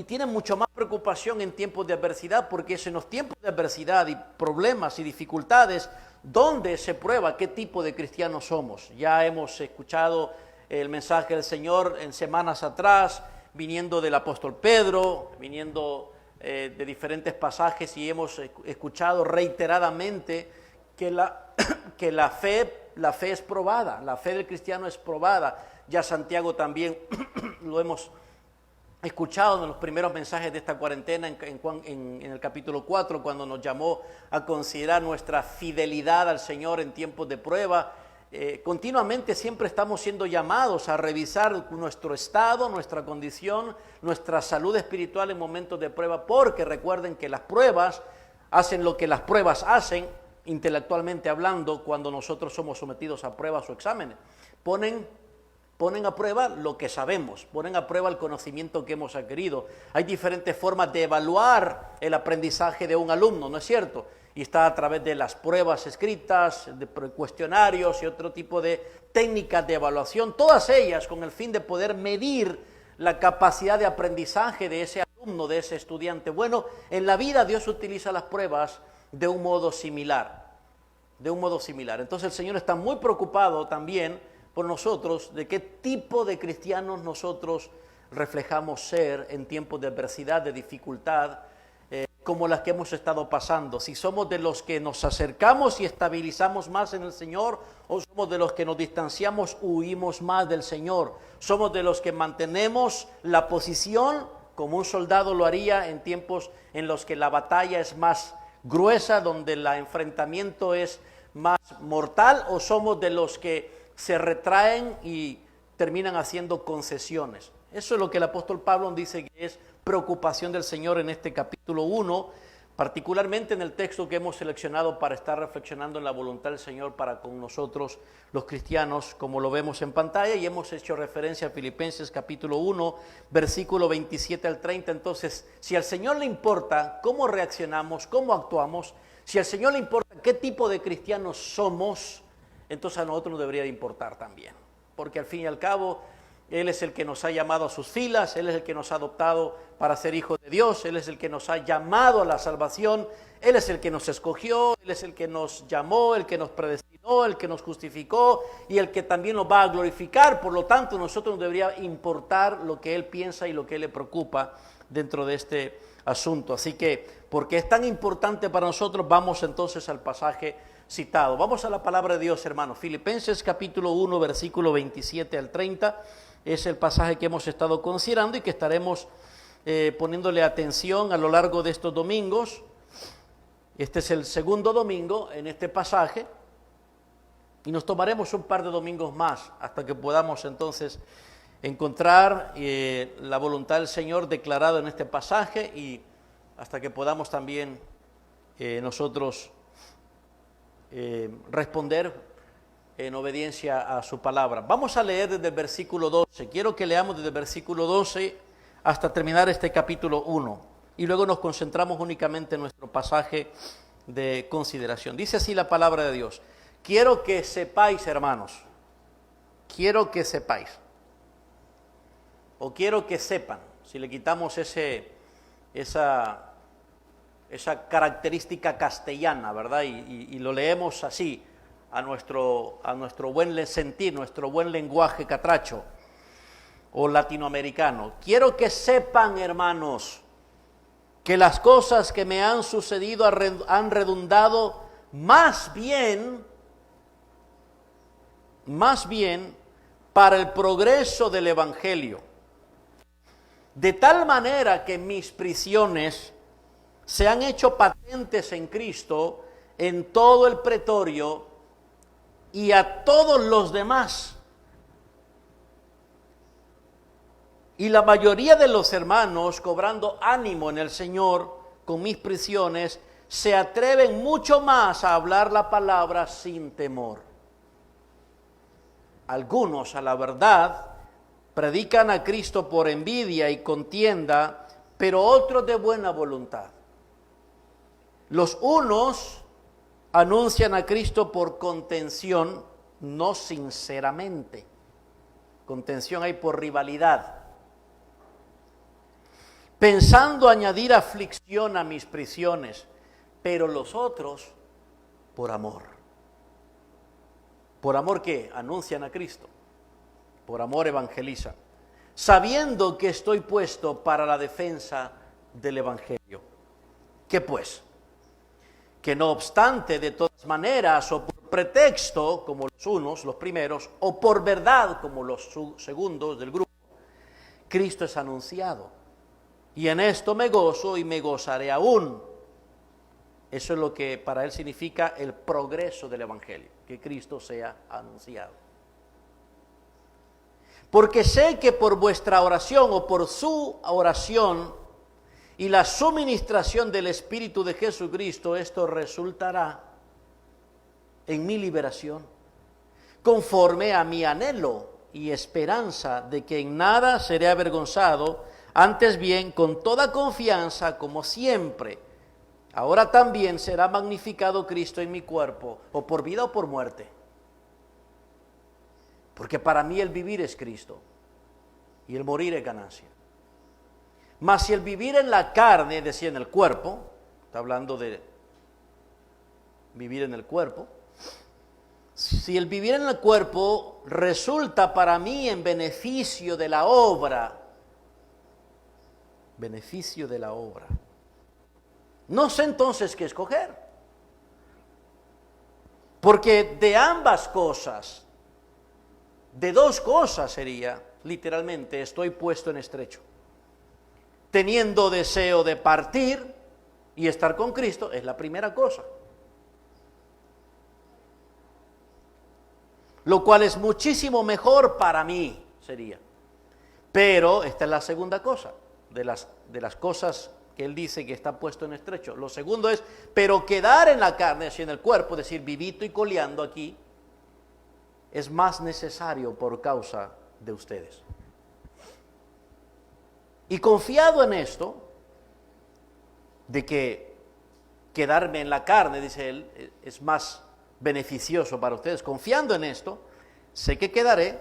[SPEAKER 2] tiene mucho más preocupación en tiempos de adversidad, porque es en los tiempos de adversidad y problemas y dificultades donde se prueba qué tipo de cristianos somos. Ya hemos escuchado el mensaje del Señor en semanas atrás, viniendo del apóstol Pedro, viniendo de diferentes pasajes, y hemos escuchado reiteradamente que la fe es probada, la fe del cristiano es probada. Ya Santiago también lo hemos escuchado en los primeros mensajes de esta cuarentena, en el capítulo 4, cuando nos llamó a considerar nuestra fidelidad al Señor en tiempos de prueba. Continuamente siempre estamos siendo llamados a revisar nuestro estado, nuestra condición, nuestra salud espiritual en momentos de prueba, porque recuerden que las pruebas hacen lo que las pruebas hacen, intelectualmente hablando, cuando nosotros somos sometidos a pruebas o exámenes. Ponen a prueba lo que sabemos, ponen a prueba el conocimiento que hemos adquirido. Hay diferentes formas de evaluar el aprendizaje de un alumno, ¿no es cierto? Y está a través de las pruebas escritas, de cuestionarios y otro tipo de técnicas de evaluación, todas ellas con el fin de poder medir la capacidad de aprendizaje de ese alumno, de ese estudiante. Bueno, en la vida Dios utiliza las pruebas de un modo similar, Entonces el Señor está muy preocupado también por nosotros, de qué tipo de cristianos nosotros reflejamos ser en tiempos de adversidad, de dificultad, como las que hemos estado pasando. Si somos de los que nos acercamos y estabilizamos más en el Señor, o somos de los que nos distanciamos, huimos más del Señor. Somos de los que mantenemos la posición como un soldado lo haría en tiempos en los que la batalla es más gruesa, donde el enfrentamiento es más mortal, o somos de los que se retraen y terminan haciendo concesiones. Eso es lo que el apóstol Pablo dice que es preocupación del Señor en este capítulo 1, particularmente en el texto que hemos seleccionado para estar reflexionando en la voluntad del Señor para con nosotros los cristianos, como lo vemos en pantalla, y hemos hecho referencia a Filipenses capítulo 1, versículo 27 al 30. Entonces, si al Señor le importa cómo reaccionamos, cómo actuamos, si al Señor le importa qué tipo de cristianos somos, entonces a nosotros nos debería de importar también, porque al fin y al cabo Él es el que nos ha llamado a sus filas, Él es el que nos ha adoptado para ser hijos de Dios, Él es el que nos ha llamado a la salvación, Él es el que nos escogió, Él es el que nos llamó, el que nos predestinó, el que nos justificó y el que también nos va a glorificar. Por lo tanto, a nosotros nos debería importar lo que Él piensa y lo que Él le preocupa dentro de este asunto. Así que, porque es tan importante para nosotros, vamos entonces al pasaje citado. Vamos a la palabra de Dios, hermanos. Filipenses capítulo 1, versículo 27 al 30, es el pasaje que hemos estado considerando y que estaremos poniéndole atención a lo largo de estos domingos. Este es el segundo domingo en este pasaje y nos tomaremos un par de domingos más hasta que podamos entonces encontrar la voluntad del Señor declarada en este pasaje y hasta que podamos también nosotros responder en obediencia a su palabra. Vamos a leer desde el versículo 12. Quiero que leamos desde el versículo 12 hasta terminar este capítulo 1 y luego nos concentramos únicamente en nuestro pasaje de consideración. Dice así la palabra de Dios: quiero que sepáis, hermanos, quiero que sepáis, o quiero que sepan, si le quitamos esa característica castellana, ¿verdad? Y lo leemos así, a nuestro buen sentir, nuestro buen lenguaje catracho o latinoamericano. Quiero que sepan, hermanos, que las cosas que me han sucedido han redundado más bien para el progreso del Evangelio, de tal manera que mis prisiones se han hecho patentes en Cristo en todo el pretorio y a todos los demás. Y la mayoría de los hermanos, cobrando ánimo en el Señor con mis prisiones, se atreven mucho más a hablar la palabra sin temor. Algunos, a la verdad, predican a Cristo por envidia y contienda, pero otros de buena voluntad. Los unos anuncian a Cristo por contención, no sinceramente. Contención hay por rivalidad. Pensando añadir aflicción a mis prisiones, pero los otros por amor. ¿Por amor qué? Anuncian a Cristo. Por amor evangelizan. Sabiendo que estoy puesto para la defensa del Evangelio. ¿Qué pues? Que no obstante, de todas maneras, o por pretexto, como los unos, los primeros, o por verdad, como los segundos del grupo, Cristo es anunciado. Y en esto me gozo y me gozaré aún. Eso es lo que para él significa el progreso del Evangelio, que Cristo sea anunciado. Porque sé que por vuestra oración o por su oración y la suministración del Espíritu de Jesucristo, esto resultará en mi liberación, conforme a mi anhelo y esperanza de que en nada seré avergonzado, antes bien con toda confianza, como siempre, ahora también será magnificado Cristo en mi cuerpo, o por vida o por muerte. Porque para mí el vivir es Cristo y el morir es ganancia. Mas si el vivir en la carne, decía en el cuerpo, está hablando de vivir en el cuerpo, si el vivir en el cuerpo resulta para mí en beneficio de la obra, no sé entonces qué escoger. Porque de ambas cosas, de dos cosas sería, literalmente, estoy puesto en estrecho. Teniendo deseo de partir y estar con Cristo, es la primera cosa. Lo cual es muchísimo mejor para mí, sería. Pero esta es la segunda cosa, de las cosas que él dice que está puesto en estrecho. Lo segundo es, pero quedar en la carne, así en el cuerpo, es decir, vivito y coleando aquí, es más necesario por causa de ustedes. Y confiado en esto, de que quedarme en la carne, dice él, es más beneficioso para ustedes, confiando en esto, sé que quedaré,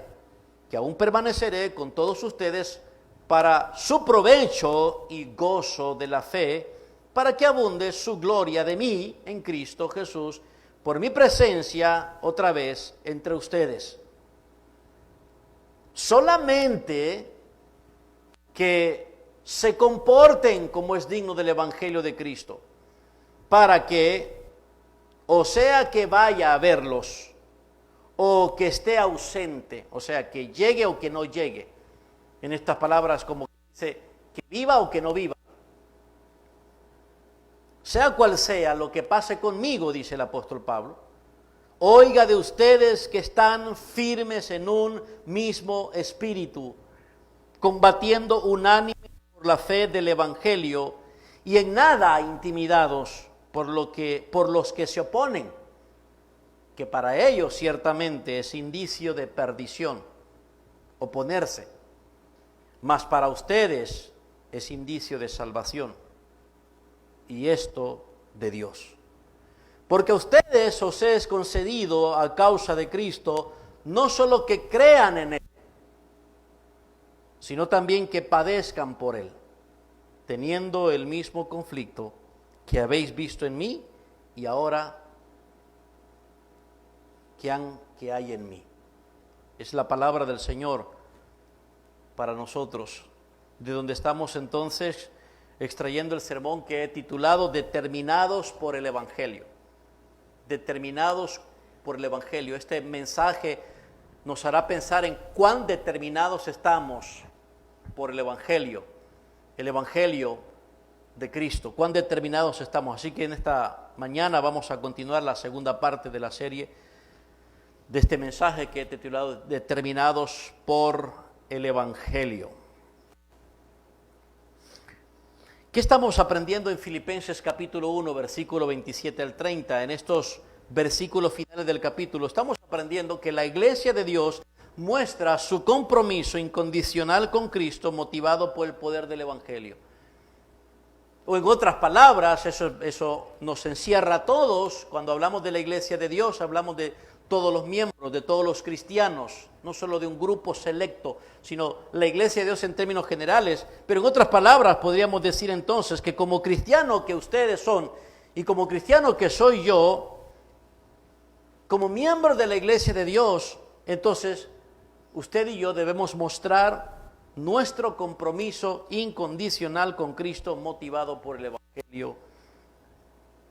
[SPEAKER 2] que aún permaneceré con todos ustedes para su provecho y gozo de la fe, para que abunde su gloria de mí en Cristo Jesús, por mi presencia otra vez entre ustedes. Solamente que se comporten como es digno del Evangelio de Cristo, para que, o sea que vaya a verlos, o que esté ausente, o sea que llegue o que no llegue, en estas palabras como dice, que viva o que no viva. Sea cual sea lo que pase conmigo, dice el apóstol Pablo, oiga de ustedes que están firmes en un mismo espíritu, combatiendo unánime por la fe del Evangelio y en nada intimidados por los que se oponen, que para ellos ciertamente es indicio de perdición, oponerse, mas para ustedes es indicio de salvación, y esto de Dios. Porque a ustedes os es concedido a causa de Cristo, no solo que crean en Él, sino también que padezcan por Él, teniendo el mismo conflicto que habéis visto en mí y ahora que hay en mí. Es la palabra del Señor para nosotros, de donde estamos entonces extrayendo el sermón que he titulado Determinados por el Evangelio. Determinados por el Evangelio. Este mensaje nos hará pensar en cuán determinados estamos por el Evangelio de Cristo, cuán determinados estamos. Así que en esta mañana vamos a continuar la segunda parte de la serie de este mensaje que he titulado Determinados por el Evangelio. ¿Qué estamos aprendiendo en Filipenses capítulo 1, versículo 27 al 30? En estos versículos finales del capítulo estamos aprendiendo que la iglesia de Dios muestra su compromiso incondicional con Cristo motivado por el poder del Evangelio. O en otras palabras, eso nos encierra a todos. Cuando hablamos de la iglesia de Dios, hablamos de todos los miembros, de todos los cristianos, no solo de un grupo selecto, sino la iglesia de Dios en términos generales. Pero en otras palabras, podríamos decir entonces que como cristiano que ustedes son y como cristiano que soy yo, como miembro de la iglesia de Dios, entonces usted y yo debemos mostrar nuestro compromiso incondicional con Cristo motivado por el Evangelio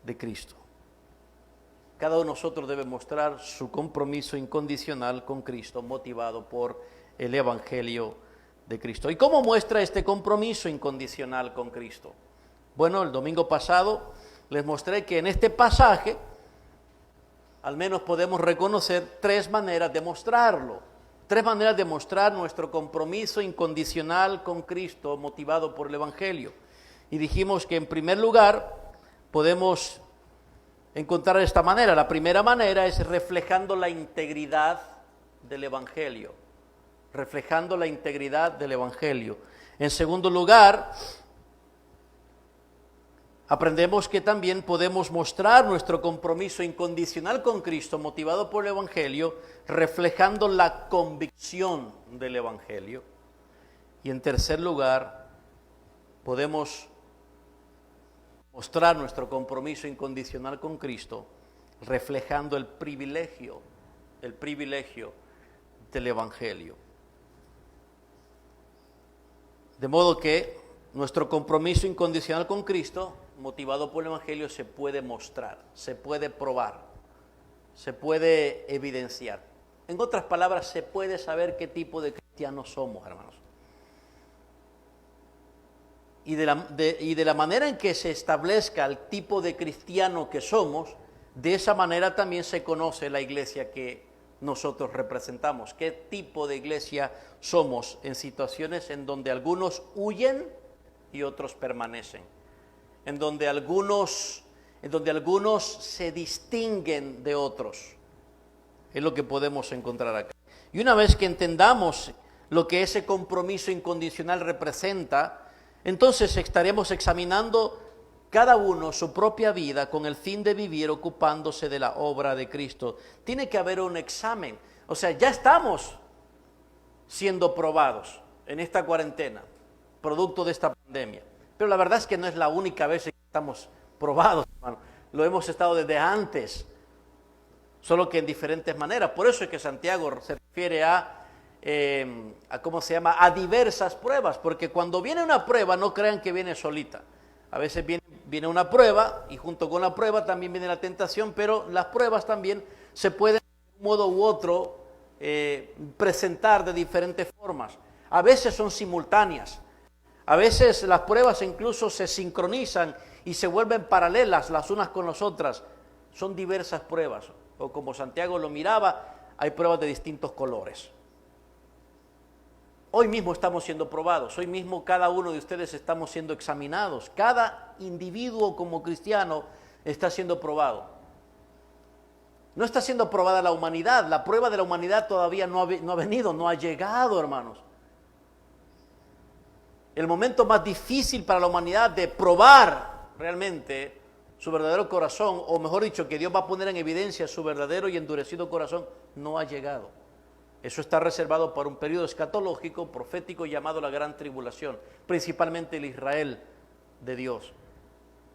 [SPEAKER 2] de Cristo. Cada uno de nosotros debe mostrar su compromiso incondicional con Cristo motivado por el Evangelio de Cristo. ¿Y cómo muestra este compromiso incondicional con Cristo? Bueno, el domingo pasado les mostré que en este pasaje al menos podemos reconocer tres maneras de mostrarlo. Tres maneras de mostrar nuestro compromiso incondicional con Cristo motivado por el Evangelio. Y dijimos que en primer lugar podemos encontrar de esta manera. La primera manera es reflejando la integridad del Evangelio. Reflejando la integridad del Evangelio. En segundo lugar, aprendemos que también podemos mostrar nuestro compromiso incondicional con Cristo motivado por el Evangelio, reflejando la convicción del Evangelio. Y en tercer lugar, podemos mostrar nuestro compromiso incondicional con Cristo, reflejando el privilegio del Evangelio. De modo que nuestro compromiso incondicional con Cristo, motivado por el Evangelio, se puede mostrar, se puede probar, se puede evidenciar. En otras palabras, se puede saber qué tipo de cristianos somos, hermanos. Y de la manera en que se establezca el tipo de cristiano que somos, de esa manera también se conoce la iglesia que nosotros representamos. ¿Qué tipo de iglesia somos en situaciones en donde algunos huyen y otros permanecen? En donde algunos se distinguen de otros. Es lo que podemos encontrar acá. Y una vez que entendamos lo que ese compromiso incondicional representa, entonces estaremos examinando cada uno su propia vida con el fin de vivir ocupándose de la obra de Cristo. Tiene que haber un examen. O sea, ya estamos siendo probados en esta cuarentena, producto de esta pandemia. Pero la verdad es que no es la única vez que estamos probados, hermano. Lo hemos estado desde antes, solo que en diferentes maneras. Por eso es que Santiago se refiere a diversas pruebas, porque cuando viene una prueba no crean que viene solita. A veces viene una prueba y junto con la prueba también viene la tentación, pero las pruebas también se pueden de un modo u otro presentar de diferentes formas. A veces son simultáneas, a veces las pruebas incluso se sincronizan y se vuelven paralelas las unas con las otras. Son diversas pruebas, o como Santiago lo miraba, hay pruebas de distintos colores. Hoy mismo estamos siendo probados, hoy mismo cada uno de ustedes estamos siendo examinados, cada individuo como cristiano está siendo probado. No está siendo probada la humanidad, la prueba de la humanidad todavía no ha venido, no ha llegado, hermanos. El momento más difícil para la humanidad de probar realmente su verdadero corazón, o mejor dicho, que Dios va a poner en evidencia su verdadero y endurecido corazón, no ha llegado. Eso está reservado para un periodo escatológico, profético, llamado la Gran Tribulación, principalmente el Israel de Dios.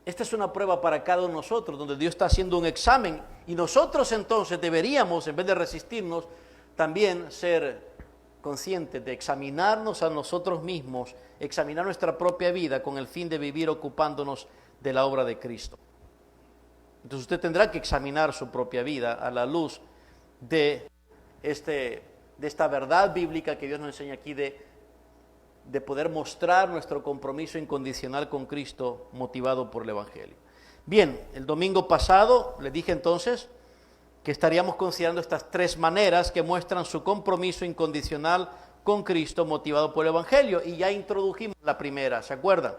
[SPEAKER 2] Esta es una prueba para cada uno de nosotros, donde Dios está haciendo un examen, y nosotros entonces deberíamos, en vez de resistirnos, también ser conscientes de examinarnos a nosotros mismos, examinar nuestra propia vida con el fin de vivir ocupándonos de la obra de Cristo. Entonces usted tendrá que examinar su propia vida a la luz de esta verdad bíblica que Dios nos enseña aquí de poder mostrar nuestro compromiso incondicional con Cristo motivado por el Evangelio. Bien, el domingo pasado le dije entonces que estaríamos considerando estas tres maneras que muestran su compromiso incondicional con Cristo motivado por el Evangelio, y ya introdujimos la primera, ¿se acuerdan?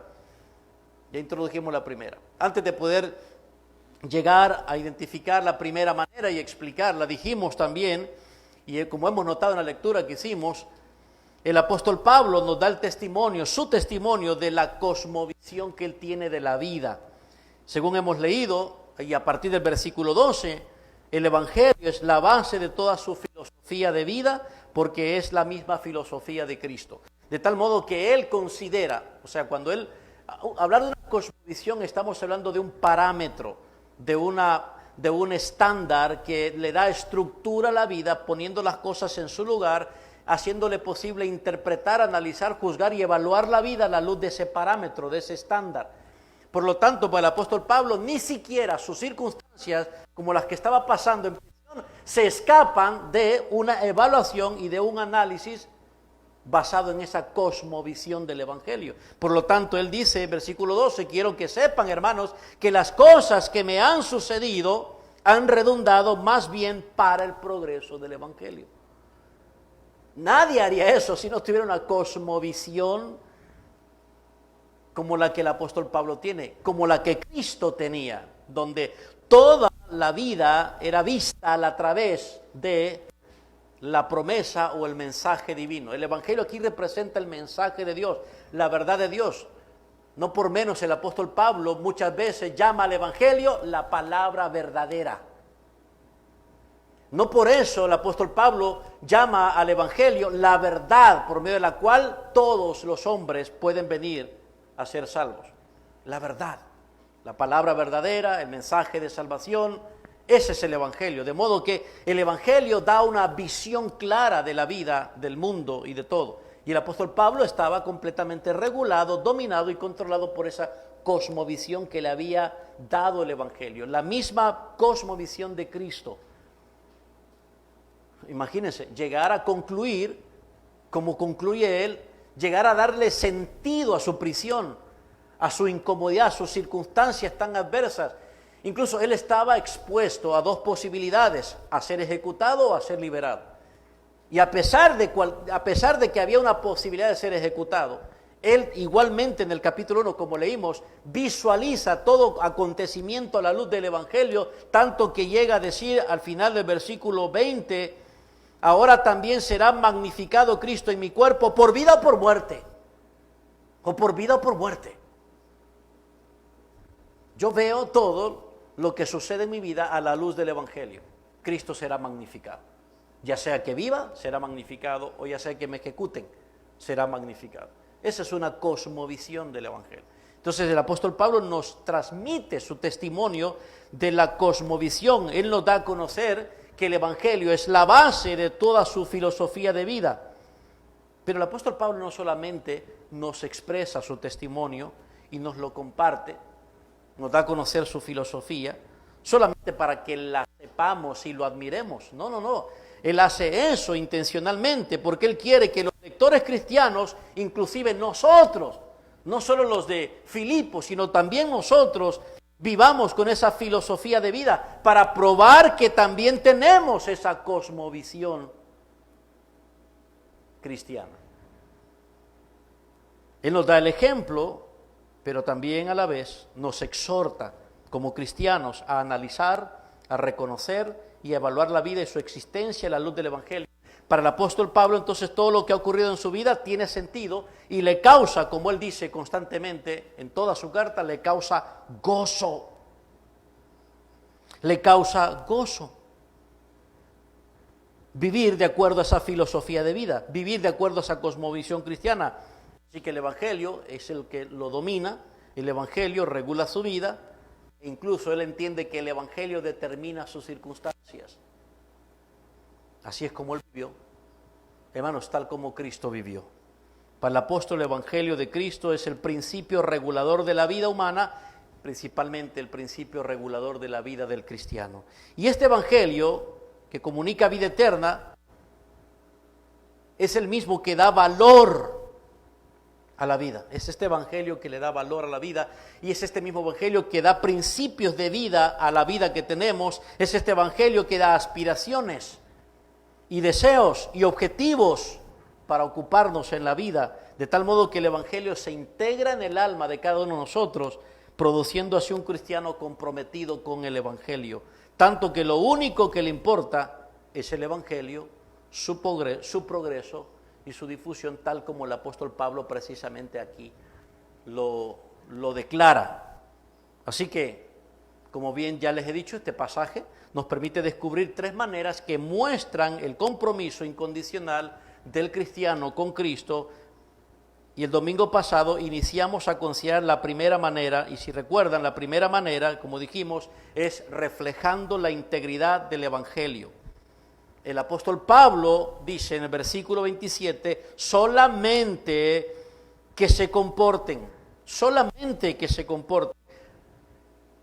[SPEAKER 2] Ya introdujimos la primera. Antes de poder llegar a identificar la primera manera y explicarla, dijimos también, y como hemos notado en la lectura que hicimos, el apóstol Pablo nos da el testimonio, su testimonio de la cosmovisión que él tiene de la vida. Según hemos leído, y a partir del versículo 12, el Evangelio es la base de toda su filosofía de vida, porque es la misma filosofía de Cristo. De tal modo que él considera, o sea, cuando él, hablar de una cosmovisión, estamos hablando de un parámetro, de un estándar que le da estructura a la vida, poniendo las cosas en su lugar, haciéndole posible interpretar, analizar, juzgar y evaluar la vida a la luz de ese parámetro, de ese estándar. Por lo tanto, para el apóstol Pablo, ni siquiera sus circunstancias, como las que estaba pasando en prisión, se escapan de una evaluación y de un análisis basado en esa cosmovisión del Evangelio. Por lo tanto, él dice, versículo 12, quiero que sepan, hermanos, que las cosas que me han sucedido han redundado más bien para el progreso del Evangelio. Nadie haría eso si no tuviera una cosmovisión como la que el apóstol Pablo tiene, como la que Cristo tenía, donde toda la vida era vista a través de la promesa o el mensaje divino. El Evangelio aquí representa el mensaje de Dios, la verdad de Dios. No por menos el apóstol Pablo muchas veces llama al Evangelio la palabra verdadera. No por eso el apóstol Pablo llama al Evangelio la verdad por medio de la cual todos los hombres pueden venir a ser salvos. La verdad, la palabra verdadera, el mensaje de salvación, ese es el Evangelio. De modo que el Evangelio da una visión clara de la vida, del mundo y de todo. Y el apóstol Pablo estaba completamente regulado, dominado y controlado por esa cosmovisión que le había dado el Evangelio. La misma cosmovisión de Cristo. Imagínense, llegar a concluir, como concluye él, llegar a darle sentido a su prisión, a su incomodidad, a sus circunstancias tan adversas. Incluso él estaba expuesto a dos posibilidades, a ser ejecutado o a ser liberado. Y a pesar de que había una posibilidad de ser ejecutado, él igualmente en el capítulo 1, como leímos, visualiza todo acontecimiento a la luz del Evangelio, tanto que llega a decir al final del versículo 20, ahora también será magnificado Cristo en mi cuerpo, por vida o por muerte. O por vida o por muerte. Yo veo todo lo que sucede en mi vida a la luz del Evangelio. Cristo será magnificado. Ya sea que viva, será magnificado, o ya sea que me ejecuten, será magnificado. Esa es una cosmovisión del Evangelio. Entonces el apóstol Pablo nos transmite su testimonio de la cosmovisión. Él nos da a conocer que el Evangelio es la base de toda su filosofía de vida. Pero el apóstol Pablo no solamente nos expresa su testimonio y nos lo comparte, nos da a conocer su filosofía, solamente para que la sepamos y lo admiremos. No. Él hace eso intencionalmente porque él quiere que los lectores cristianos, inclusive nosotros, no solo los de Filipos, sino también nosotros, vivamos con esa filosofía de vida para probar que también tenemos esa cosmovisión cristiana. Él nos da el ejemplo, pero también a la vez nos exhorta como cristianos a analizar, a reconocer y a evaluar la vida y su existencia a la luz del Evangelio. Para el apóstol Pablo, entonces, todo lo que ha ocurrido en su vida tiene sentido y le causa, como él dice constantemente en toda su carta, le causa gozo. Le causa gozo. Vivir de acuerdo a esa filosofía de vida, vivir de acuerdo a esa cosmovisión cristiana. Así que el Evangelio es el que lo domina, el Evangelio regula su vida, e incluso él entiende que el Evangelio determina sus circunstancias. Así es como él vivió, hermanos, tal como Cristo vivió. Para el apóstol, el Evangelio de Cristo es el principio regulador de la vida humana, principalmente el principio regulador de la vida del cristiano. Y este Evangelio, que comunica vida eterna, es el mismo que da valor a la vida. Es este Evangelio que le da valor a la vida y es este mismo Evangelio que da principios de vida a la vida que tenemos. Es este Evangelio que da aspiraciones y deseos y objetivos para ocuparnos en la vida de tal modo que el Evangelio se integra en el alma de cada uno de nosotros, produciendo así un cristiano comprometido con el Evangelio, tanto que lo único que le importa es el Evangelio, su progreso y su difusión, tal como el apóstol Pablo precisamente aquí lo declara. Así que, como bien ya les he dicho, este pasaje nos permite descubrir tres maneras que muestran el compromiso incondicional del cristiano con Cristo. Y el domingo pasado iniciamos a considerar la primera manera, y si recuerdan, la primera manera, como dijimos, es reflejando la integridad del Evangelio. El apóstol Pablo dice en el versículo 27, solamente que se comporten.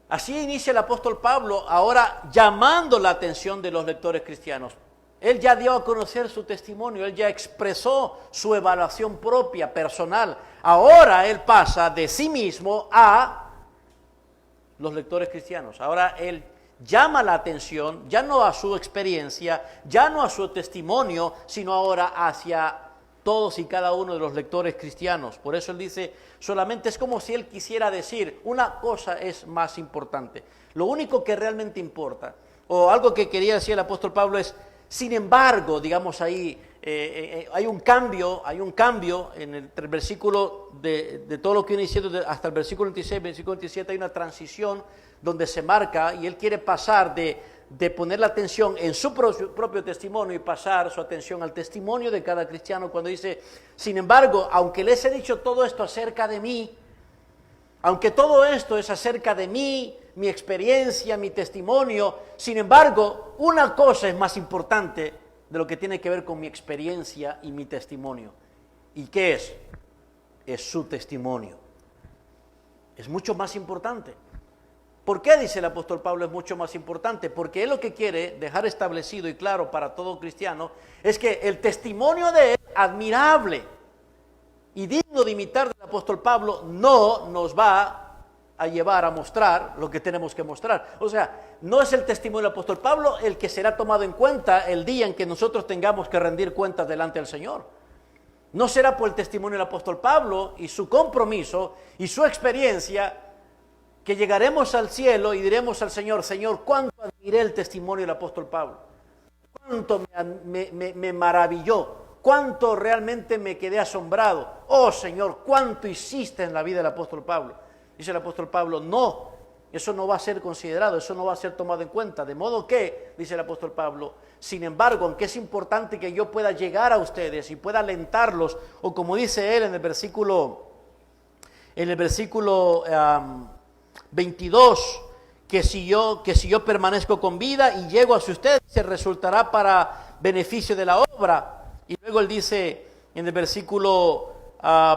[SPEAKER 2] Así inicia el apóstol Pablo, ahora llamando la atención de los lectores cristianos. Él ya dio a conocer su testimonio, él ya expresó su evaluación propia, personal. Ahora él pasa de sí mismo a los lectores cristianos. Ahora él llama la atención, ya no a su experiencia, ya no a su testimonio, sino ahora hacia todos y cada uno de los lectores cristianos. Por eso él dice, solamente es como si él quisiera decir, una cosa es más importante. Lo único que realmente importa, o algo que quería decir el apóstol Pablo es, sin embargo, digamos ahí, hay un cambio en el versículo de todo lo que viene diciendo hasta el versículo 26, versículo 27, hay una transición donde se marca y él quiere pasar de poner la atención en su propio testimonio y pasar su atención al testimonio de cada cristiano cuando dice, sin embargo, aunque les he dicho todo esto acerca de mí, aunque todo esto es acerca de mí, mi experiencia, mi testimonio, sin embargo, una cosa es más importante de lo que tiene que ver con mi experiencia y mi testimonio. ¿Y qué es? Es su testimonio. Es mucho más importante. ¿Por qué dice el apóstol Pablo es mucho más importante? Porque él lo que quiere dejar establecido y claro para todo cristiano es que el testimonio de él, admirable y digno de imitar del apóstol Pablo, no nos va a llevar a mostrar lo que tenemos que mostrar. O sea, no es el testimonio del apóstol Pablo el que será tomado en cuenta el día en que nosotros tengamos que rendir cuentas delante del Señor. No será por el testimonio del apóstol Pablo y su compromiso y su experiencia que llegaremos al cielo y diremos al Señor, Señor, cuánto admiré el testimonio del apóstol Pablo, cuánto me maravilló, cuánto realmente me quedé asombrado. Oh Señor, cuánto hiciste en la vida del apóstol Pablo. Dice el apóstol Pablo, no, eso no va a ser considerado, eso no va a ser tomado en cuenta. De modo que, dice el apóstol Pablo, sin embargo, aunque es importante que yo pueda llegar a ustedes y pueda alentarlos, o como dice él en el versículo 22, que si yo permanezco con vida y llego hacia ustedes, se resultará para beneficio de la obra. Y luego él dice en el versículo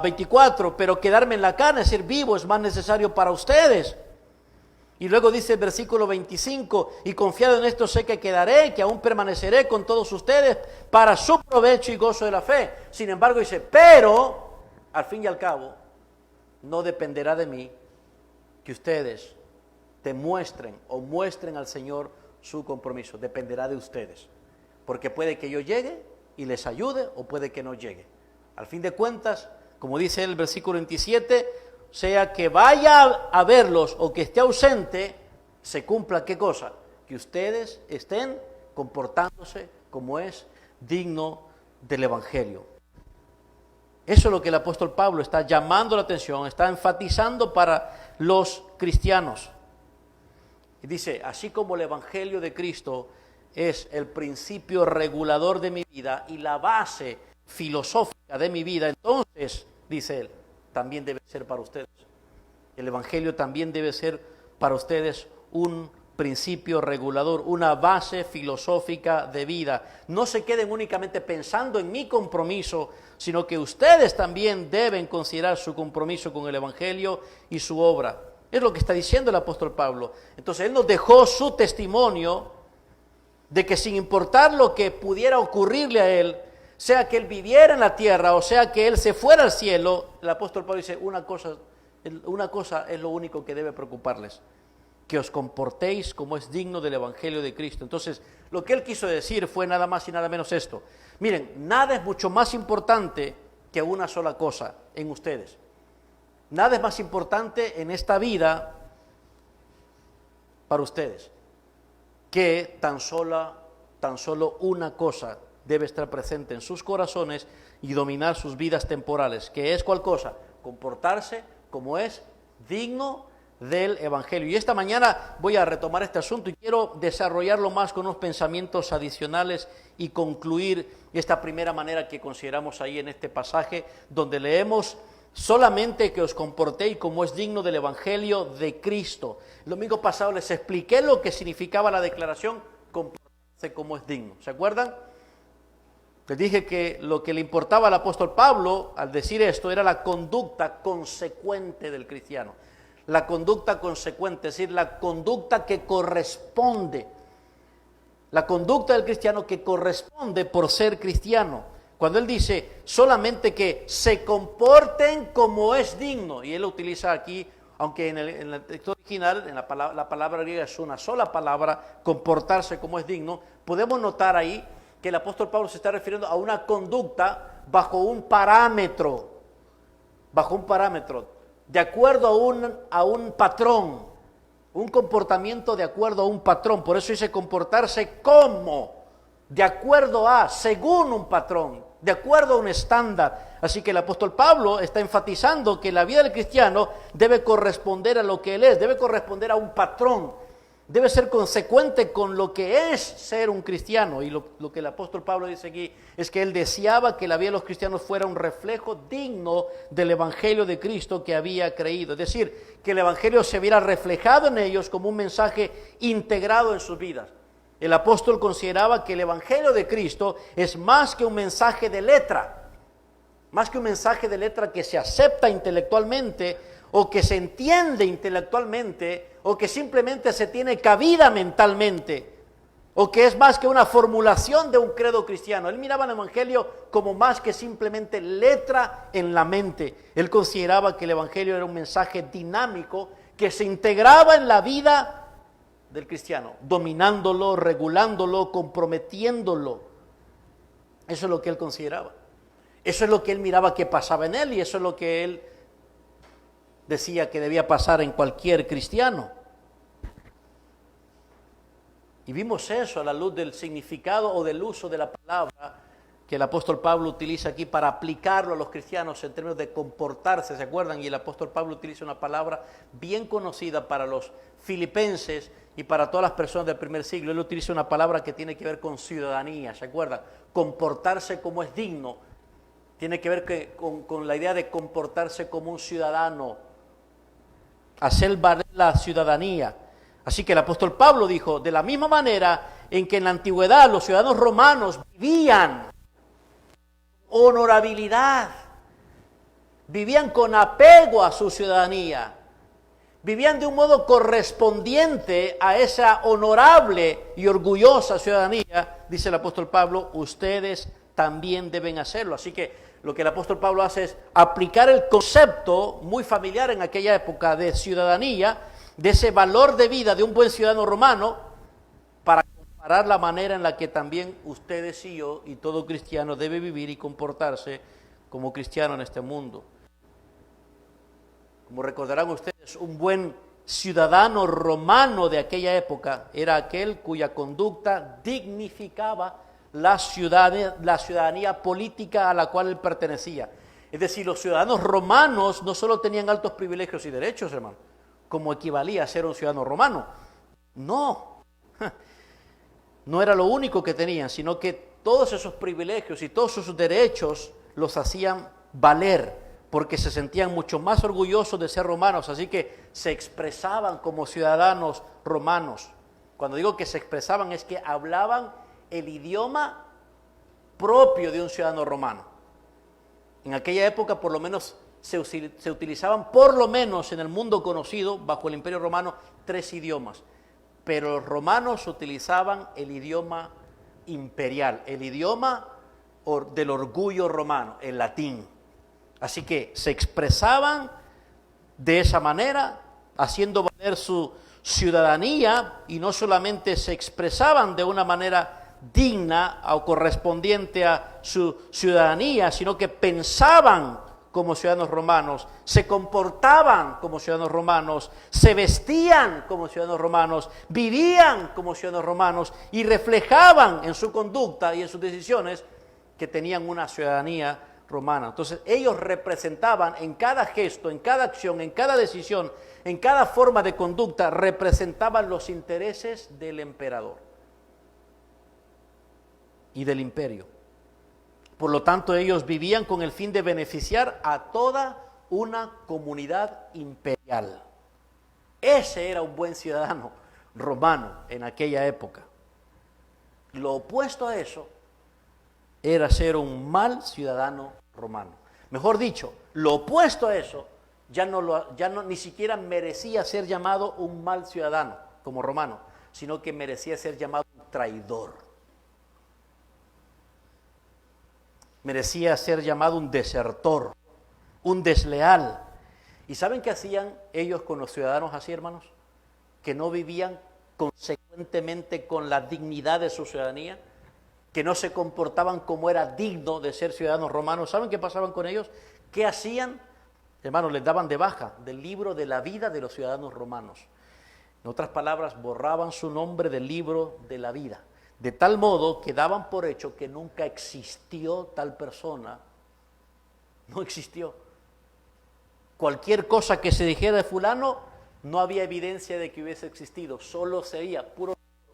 [SPEAKER 2] 24, pero quedarme en la carne, ser vivo, es más necesario para ustedes. Y luego dice el versículo 25, y confiado en esto sé que quedaré, que aún permaneceré con todos ustedes para su provecho y gozo de la fe. Sin embargo dice, pero al fin y al cabo, no dependerá de mí que ustedes muestren al Señor su compromiso. Dependerá de ustedes. Porque puede que yo llegue y les ayude o puede que no llegue. Al fin de cuentas, como dice el versículo 27, sea que vaya a verlos o que esté ausente, se cumpla ¿qué cosa? Que ustedes estén comportándose como es digno del Evangelio. Eso es lo que el apóstol Pablo está llamando la atención, está enfatizando para los cristianos. Y dice, así como el Evangelio de Cristo es el principio regulador de mi vida y la base filosófica de mi vida, entonces, dice él, también debe ser para ustedes. El Evangelio también debe ser para ustedes un principio regulador, una base filosófica de vida. No se queden únicamente pensando en mi compromiso, sino que ustedes también deben considerar su compromiso con el Evangelio y su obra. Es lo que está diciendo el apóstol Pablo. Entonces él nos dejó su testimonio de que sin importar lo que pudiera ocurrirle a él, sea que él viviera en la tierra o sea que él se fuera al cielo, el apóstol Pablo dice, una cosa es lo único que debe preocuparles, que os comportéis como es digno del Evangelio de Cristo. Entonces, lo que él quiso decir fue nada más y nada menos esto. Miren, nada es mucho más importante que una sola cosa en ustedes. Nada es más importante en esta vida para ustedes que tan solo una cosa debe estar presente en sus corazones y dominar sus vidas temporales, que es ¿cuál cosa? Comportarse como es digno del Evangelio. Y esta mañana voy a retomar este asunto y quiero desarrollarlo más con unos pensamientos adicionales y concluir esta primera manera que consideramos ahí en este pasaje, donde leemos solamente que os comportéis como es digno del Evangelio de Cristo. El domingo pasado les expliqué lo que significaba la declaración comportarse como es digno. ¿Se acuerdan? Les dije que lo que le importaba al apóstol Pablo al decir esto era la conducta consecuente del cristiano. La conducta consecuente, es decir, la conducta que corresponde. La conducta del cristiano que corresponde por ser cristiano. Cuando él dice solamente que se comporten como es digno, y él lo utiliza aquí, aunque en el texto original, la palabra griega es una sola palabra, comportarse como es digno, podemos notar ahí que el apóstol Pablo se está refiriendo a una conducta bajo un parámetro, de acuerdo a un patrón, un comportamiento de acuerdo a un patrón. Por eso dice comportarse como, de acuerdo a, según un patrón, de acuerdo a un estándar. Así que el apóstol Pablo está enfatizando que la vida del cristiano debe corresponder a lo que él es, debe corresponder a un patrón. Debe ser consecuente con lo que es ser un cristiano. Y lo que el apóstol Pablo dice aquí es que él deseaba que la vida de los cristianos fuera un reflejo digno del Evangelio de Cristo que había creído. Es decir, que el Evangelio se viera reflejado en ellos como un mensaje integrado en sus vidas. El apóstol consideraba que el Evangelio de Cristo es más que un mensaje de letra, que se acepta intelectualmente o que se entiende intelectualmente, o que simplemente se tiene cabida mentalmente, o que es más que una formulación de un credo cristiano. Él miraba el Evangelio como más que simplemente letra en la mente. Él consideraba que el Evangelio era un mensaje dinámico que se integraba en la vida del cristiano, dominándolo, regulándolo, comprometiéndolo. Eso es lo que él consideraba. Eso es lo que él miraba que pasaba en él, y eso es lo que él decía que debía pasar en cualquier cristiano. Y vimos eso a la luz del significado o del uso de la palabra que el apóstol Pablo utiliza aquí para aplicarlo a los cristianos en términos de comportarse, ¿se acuerdan? Y el apóstol Pablo utiliza una palabra bien conocida para los filipenses y para todas las personas del primer siglo. Él utiliza una palabra que tiene que ver con ciudadanía, ¿se acuerdan? Comportarse como es digno tiene que ver con la idea de comportarse como un ciudadano, hacer valer la ciudadanía. Así que el apóstol Pablo dijo, de la misma manera en que en la antigüedad los ciudadanos romanos vivían honorabilidad, vivían con apego a su ciudadanía, vivían de un modo correspondiente a esa honorable y orgullosa ciudadanía, dice el apóstol Pablo, ustedes también deben hacerlo. Así que lo que el apóstol Pablo hace es aplicar el concepto muy familiar en aquella época de ciudadanía, de ese valor de vida de un buen ciudadano romano, para comparar la manera en la que también ustedes y yo y todo cristiano debe vivir y comportarse como cristiano en este mundo. Como recordarán ustedes, un buen ciudadano romano de aquella época era aquel cuya conducta dignificaba la ciudadanía política a la cual él pertenecía. Es decir, los ciudadanos romanos no solo tenían altos privilegios y derechos, hermano, como equivalía a ser un ciudadano romano. No era lo único que tenían, sino que todos esos privilegios y todos esos derechos los hacían valer, porque se sentían mucho más orgullosos de ser romanos, así que se expresaban como ciudadanos romanos. Cuando digo que se expresaban es que hablaban el idioma propio de un ciudadano romano. En aquella época por lo menos se utilizaban, por lo menos en el mundo conocido, bajo el Imperio Romano, 3 idiomas. Pero los romanos utilizaban el idioma imperial, el idioma del orgullo romano, el latín. Así que se expresaban de esa manera, haciendo valer su ciudadanía, y no solamente se expresaban de una manera digna o correspondiente a su ciudadanía, sino que pensaban como ciudadanos romanos, se comportaban como ciudadanos romanos, se vestían como ciudadanos romanos, vivían como ciudadanos romanos y reflejaban en su conducta y en sus decisiones que tenían una ciudadanía romana. Entonces ellos representaban en cada gesto, en cada acción, en cada decisión, en cada forma de conducta, representaban los intereses del emperador y del imperio. Por lo tanto, ellos vivían con el fin de beneficiar a toda una comunidad imperial. Ese era un buen ciudadano romano en aquella época. Lo opuesto a eso era ser un mal ciudadano romano. Mejor dicho, lo opuesto a eso ya no ni siquiera merecía ser llamado un mal ciudadano como romano, sino que merecía ser llamado un traidor. Merecía ser llamado un desertor, un desleal. ¿Y saben qué hacían ellos con los ciudadanos así, hermanos? Que no vivían consecuentemente con la dignidad de su ciudadanía, que no se comportaban como era digno de ser ciudadanos romanos. ¿Saben qué pasaban con ellos? ¿Qué hacían? Hermanos, les daban de baja del libro de la vida de los ciudadanos romanos. En otras palabras, borraban su nombre del libro de la vida. De tal modo que daban por hecho que nunca existió tal persona. No existió. Cualquier cosa que se dijera de fulano, no había evidencia de que hubiese existido. Solo sería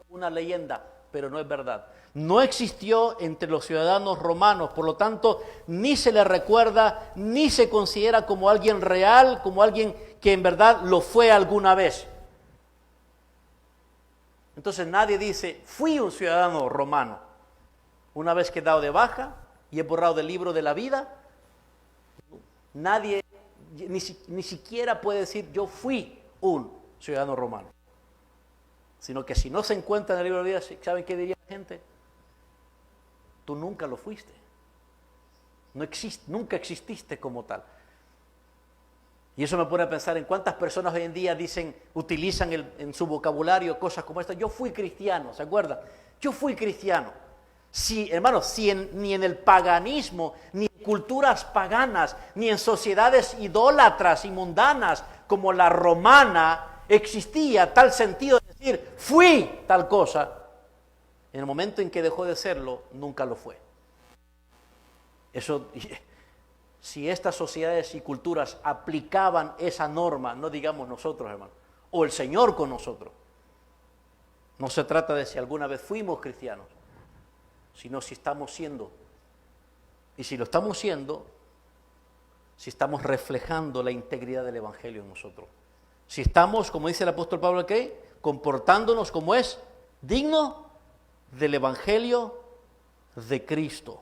[SPEAKER 2] una leyenda, pero no es verdad. No existió entre los ciudadanos romanos, por lo tanto, ni se le recuerda, ni se considera como alguien real, como alguien que en verdad lo fue alguna vez. Entonces nadie dice, fui un ciudadano romano. Una vez que he dado de baja y he borrado del libro de la vida, nadie ni siquiera puede decir, yo fui un ciudadano romano. Sino que si no se encuentra en el libro de la vida, ¿saben qué diría la gente? Tú nunca lo fuiste. Nunca exististe como tal. Y eso me pone a pensar en cuántas personas hoy en día utilizan en su vocabulario cosas como esta. Yo fui cristiano, ¿se acuerdan? Yo fui cristiano. Sí, hermanos, ni en el paganismo, ni en culturas paganas, ni en sociedades idólatras y mundanas como la romana existía tal sentido de decir, fui tal cosa. En el momento en que dejó de serlo, nunca lo fue. Eso... Si estas sociedades y culturas aplicaban esa norma, no digamos nosotros, hermano, o el Señor con nosotros, no se trata de si alguna vez fuimos cristianos, sino si estamos siendo. Y si lo estamos siendo, si estamos reflejando la integridad del Evangelio en nosotros. Si estamos, como dice el apóstol Pablo aquí, comportándonos como es digno del Evangelio de Cristo.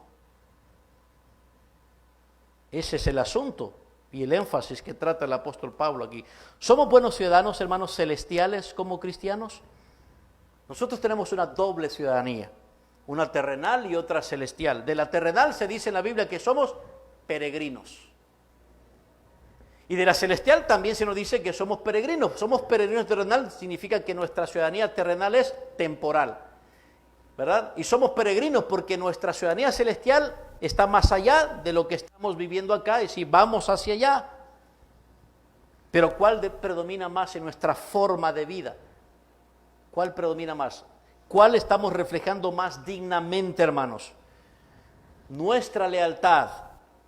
[SPEAKER 2] Ese es el asunto y el énfasis que trata el apóstol Pablo aquí. ¿Somos buenos ciudadanos, hermanos celestiales, como cristianos? Nosotros tenemos una doble ciudadanía, una terrenal y otra celestial. De la terrenal se dice en la Biblia que somos peregrinos. Y de la celestial también se nos dice que somos peregrinos. Somos peregrinos terrenal, significa que nuestra ciudadanía terrenal es temporal, ¿verdad? Y somos peregrinos porque nuestra ciudadanía celestial está más allá de lo que estamos viviendo acá, y si vamos hacia allá. Pero ¿cuál predomina más en nuestra forma de vida? ¿Cuál predomina más? ¿Cuál estamos reflejando más dignamente, hermanos? Nuestra lealtad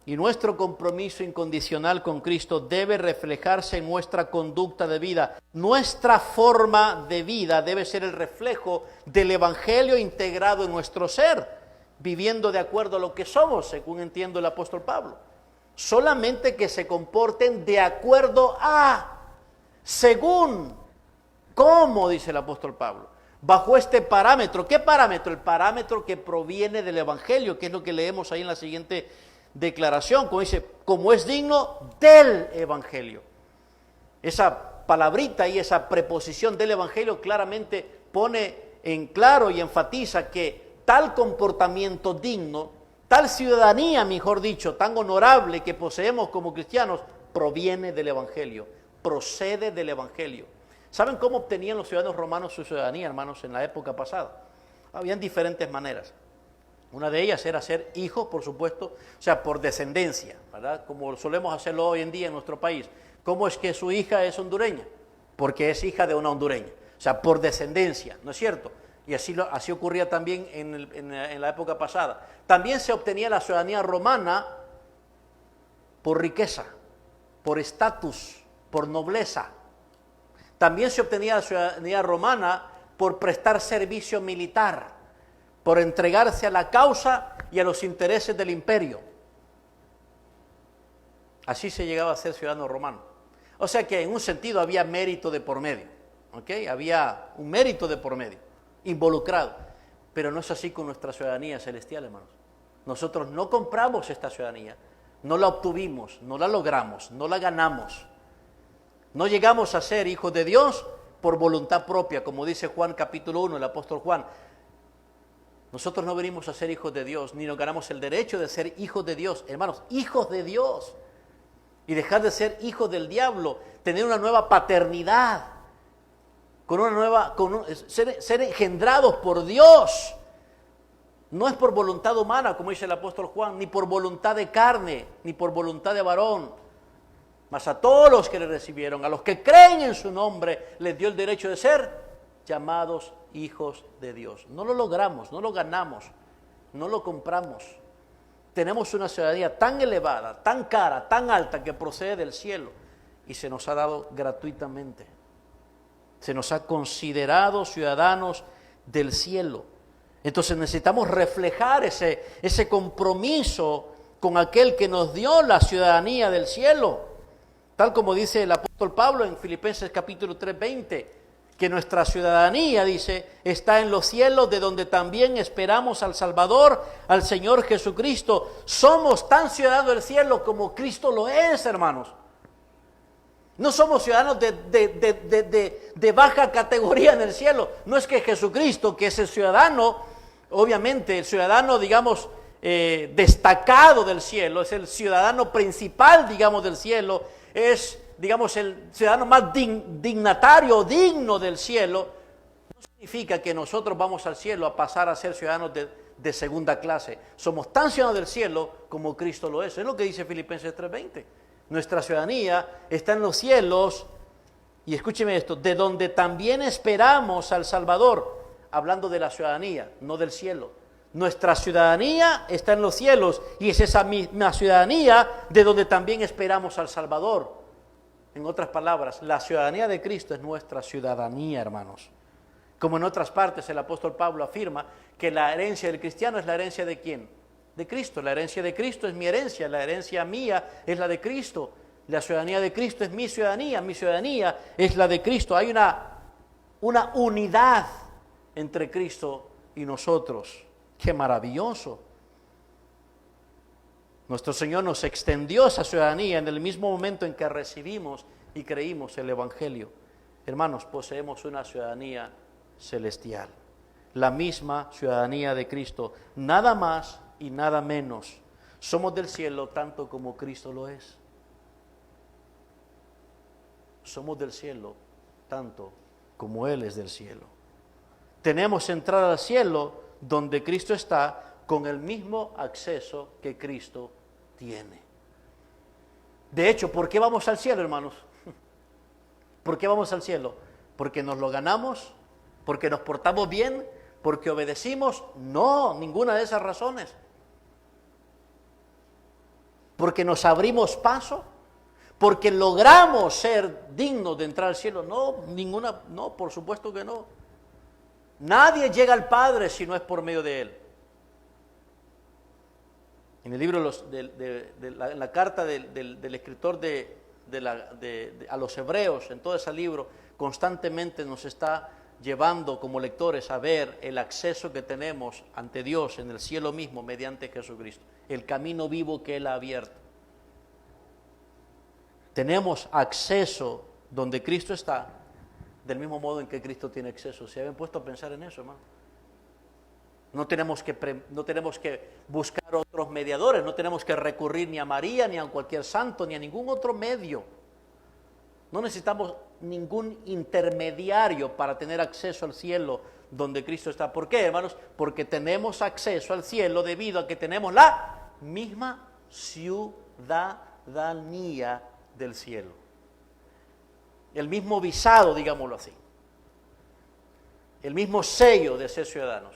[SPEAKER 2] y nuestro compromiso incondicional con Cristo debe reflejarse en nuestra conducta de vida. Nuestra forma de vida debe ser el reflejo del Evangelio integrado en nuestro ser, viviendo de acuerdo a lo que somos, según entiendo el apóstol Pablo. Solamente que se comporten de acuerdo a, según, ¿cómo? Dice el apóstol Pablo. Bajo este parámetro. ¿Qué parámetro? El parámetro que proviene del Evangelio, que es lo que leemos ahí en la siguiente declaración, como dice, como es digno del Evangelio. Esa palabrita y esa preposición del Evangelio claramente pone en claro y enfatiza que tal comportamiento digno, tal ciudadanía, mejor dicho, tan honorable que poseemos como cristianos, proviene del Evangelio, procede del Evangelio. ¿Saben cómo obtenían los ciudadanos romanos su ciudadanía, hermanos, en la época pasada? Habían diferentes maneras. Una de ellas era ser hijos, por supuesto, o sea, por descendencia, ¿verdad? Como solemos hacerlo hoy en día en nuestro país. ¿Cómo es que su hija es hondureña? Porque es hija de una hondureña, o sea, por descendencia, ¿no es cierto? Y así ocurría también en la época pasada. También se obtenía la ciudadanía romana por riqueza, por estatus, por nobleza. También se obtenía la ciudadanía romana por prestar servicio militar, por entregarse a la causa y a los intereses del imperio. Así se llegaba a ser ciudadano romano. O sea que en un sentido había mérito de por medio, ¿ok? Había un mérito de por medio, involucrado. Pero no es así con nuestra ciudadanía celestial, hermanos. Nosotros no compramos esta ciudadanía, no la obtuvimos, no la logramos, no la ganamos. No llegamos a ser hijos de Dios por voluntad propia, como dice Juan capítulo 1, el apóstol Juan. Nosotros no venimos a ser hijos de Dios, ni nos ganamos el derecho de ser hijos de Dios. Hermanos, hijos de Dios. Y dejar de ser hijos del diablo, tener una nueva paternidad, ser engendrados por Dios. No es por voluntad humana, como dice el apóstol Juan, ni por voluntad de carne, ni por voluntad de varón. Mas a todos los que le recibieron, a los que creen en su nombre, les dio el derecho de ser llamados hijos de Dios. No lo logramos, no lo ganamos, no lo compramos. Tenemos una ciudadanía tan elevada, tan cara, tan alta, que procede del cielo y se nos ha dado gratuitamente. Se nos ha considerado ciudadanos del cielo. Entonces necesitamos reflejar ese compromiso con aquel que nos dio la ciudadanía del cielo. Tal como dice el apóstol Pablo en Filipenses capítulo 3:20, que nuestra ciudadanía, dice, está en los cielos, de donde también esperamos al Salvador, al Señor Jesucristo. Somos tan ciudadanos del cielo como Cristo lo es, hermanos. No somos ciudadanos de baja categoría en el cielo. No es que Jesucristo, que es el ciudadano, obviamente el ciudadano, digamos, destacado del cielo, es el ciudadano principal, digamos, del cielo, es, digamos, el ciudadano más dignatario, digno del cielo. No significa que nosotros vamos al cielo a pasar a ser ciudadanos de segunda clase. Somos tan ciudadanos del cielo como Cristo lo es. Es lo que dice Filipenses 3:20. Nuestra ciudadanía está en los cielos, y escúcheme esto, de donde también esperamos al Salvador, hablando de la ciudadanía, no del cielo. Nuestra ciudadanía está en los cielos, y es esa misma ciudadanía de donde también esperamos al Salvador. En otras palabras, la ciudadanía de Cristo es nuestra ciudadanía, hermanos. Como en otras partes el apóstol Pablo afirma que la herencia del cristiano es la herencia ¿de quién? De Cristo. La herencia de Cristo es mi herencia, la herencia mía es la de Cristo. La ciudadanía de Cristo es mi ciudadanía es la de Cristo. Hay una unidad entre Cristo y nosotros. ¡Qué maravilloso! Nuestro Señor nos extendió esa ciudadanía en el mismo momento en que recibimos y creímos el Evangelio. Hermanos, poseemos una ciudadanía celestial, la misma ciudadanía de Cristo, nada más y nada menos. Somos del cielo tanto como Cristo lo es. Somos del cielo tanto como Él es del cielo. Tenemos entrada al cielo donde Cristo está, con el mismo acceso que Cristo tiene. De hecho, ¿por qué vamos al cielo, hermanos? ¿Por qué vamos al cielo? ¿Porque nos lo ganamos? ¿Porque nos portamos bien? ¿Porque obedecimos? No, ninguna de esas razones. ¿Porque nos abrimos paso? ¿Porque logramos ser dignos de entrar al cielo? No, por supuesto que no. Nadie llega al Padre si no es por medio de Él. En el libro, en la carta del escritor a los hebreos, en todo ese libro, constantemente nos está llevando como lectores a ver el acceso que tenemos ante Dios en el cielo mismo mediante Jesucristo, el camino vivo que Él ha abierto. Tenemos acceso donde Cristo está, del mismo modo en que Cristo tiene acceso. ¿Se habían puesto a pensar en eso, hermano? No tenemos que buscar otros mediadores, no tenemos que recurrir ni a María, ni a cualquier santo, ni a ningún otro medio. No necesitamos ningún intermediario para tener acceso al cielo donde Cristo está. ¿Por qué, hermanos? Porque tenemos acceso al cielo debido a que tenemos la misma ciudadanía del cielo. El mismo visado, digámoslo así. El mismo sello de ser ciudadanos.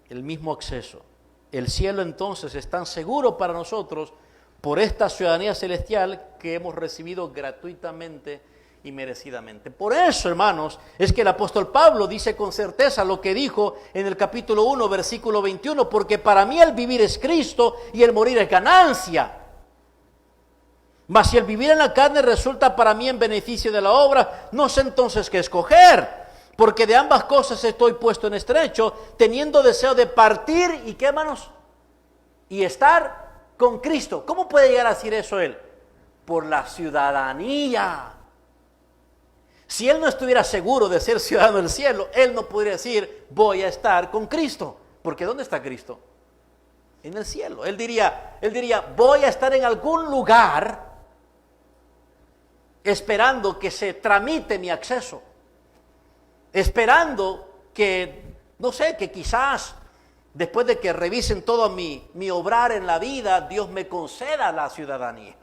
[SPEAKER 2] El mismo acceso. El cielo entonces es tan seguro para nosotros por esta ciudadanía celestial que hemos recibido gratuitamente y merecidamente. Por eso, hermanos, es que el apóstol Pablo dice con certeza lo que dijo en el capítulo 1, versículo 21, porque para mí el vivir es Cristo y el morir es ganancia. Mas si el vivir en la carne resulta para mí en beneficio de la obra, no sé entonces qué escoger, porque de ambas cosas estoy puesto en estrecho, teniendo deseo de partir y qué, hermanos, y estar con Cristo. ¿Cómo puede llegar a decir eso él? Por la ciudadanía. Si él no estuviera seguro de ser ciudadano del cielo, él no podría decir, voy a estar con Cristo. Porque ¿dónde está Cristo? En el cielo. Él diría, voy a estar en algún lugar esperando que se tramite mi acceso. Esperando que, no sé, que quizás después de que revisen todo mi obrar en la vida, Dios me conceda la ciudadanía.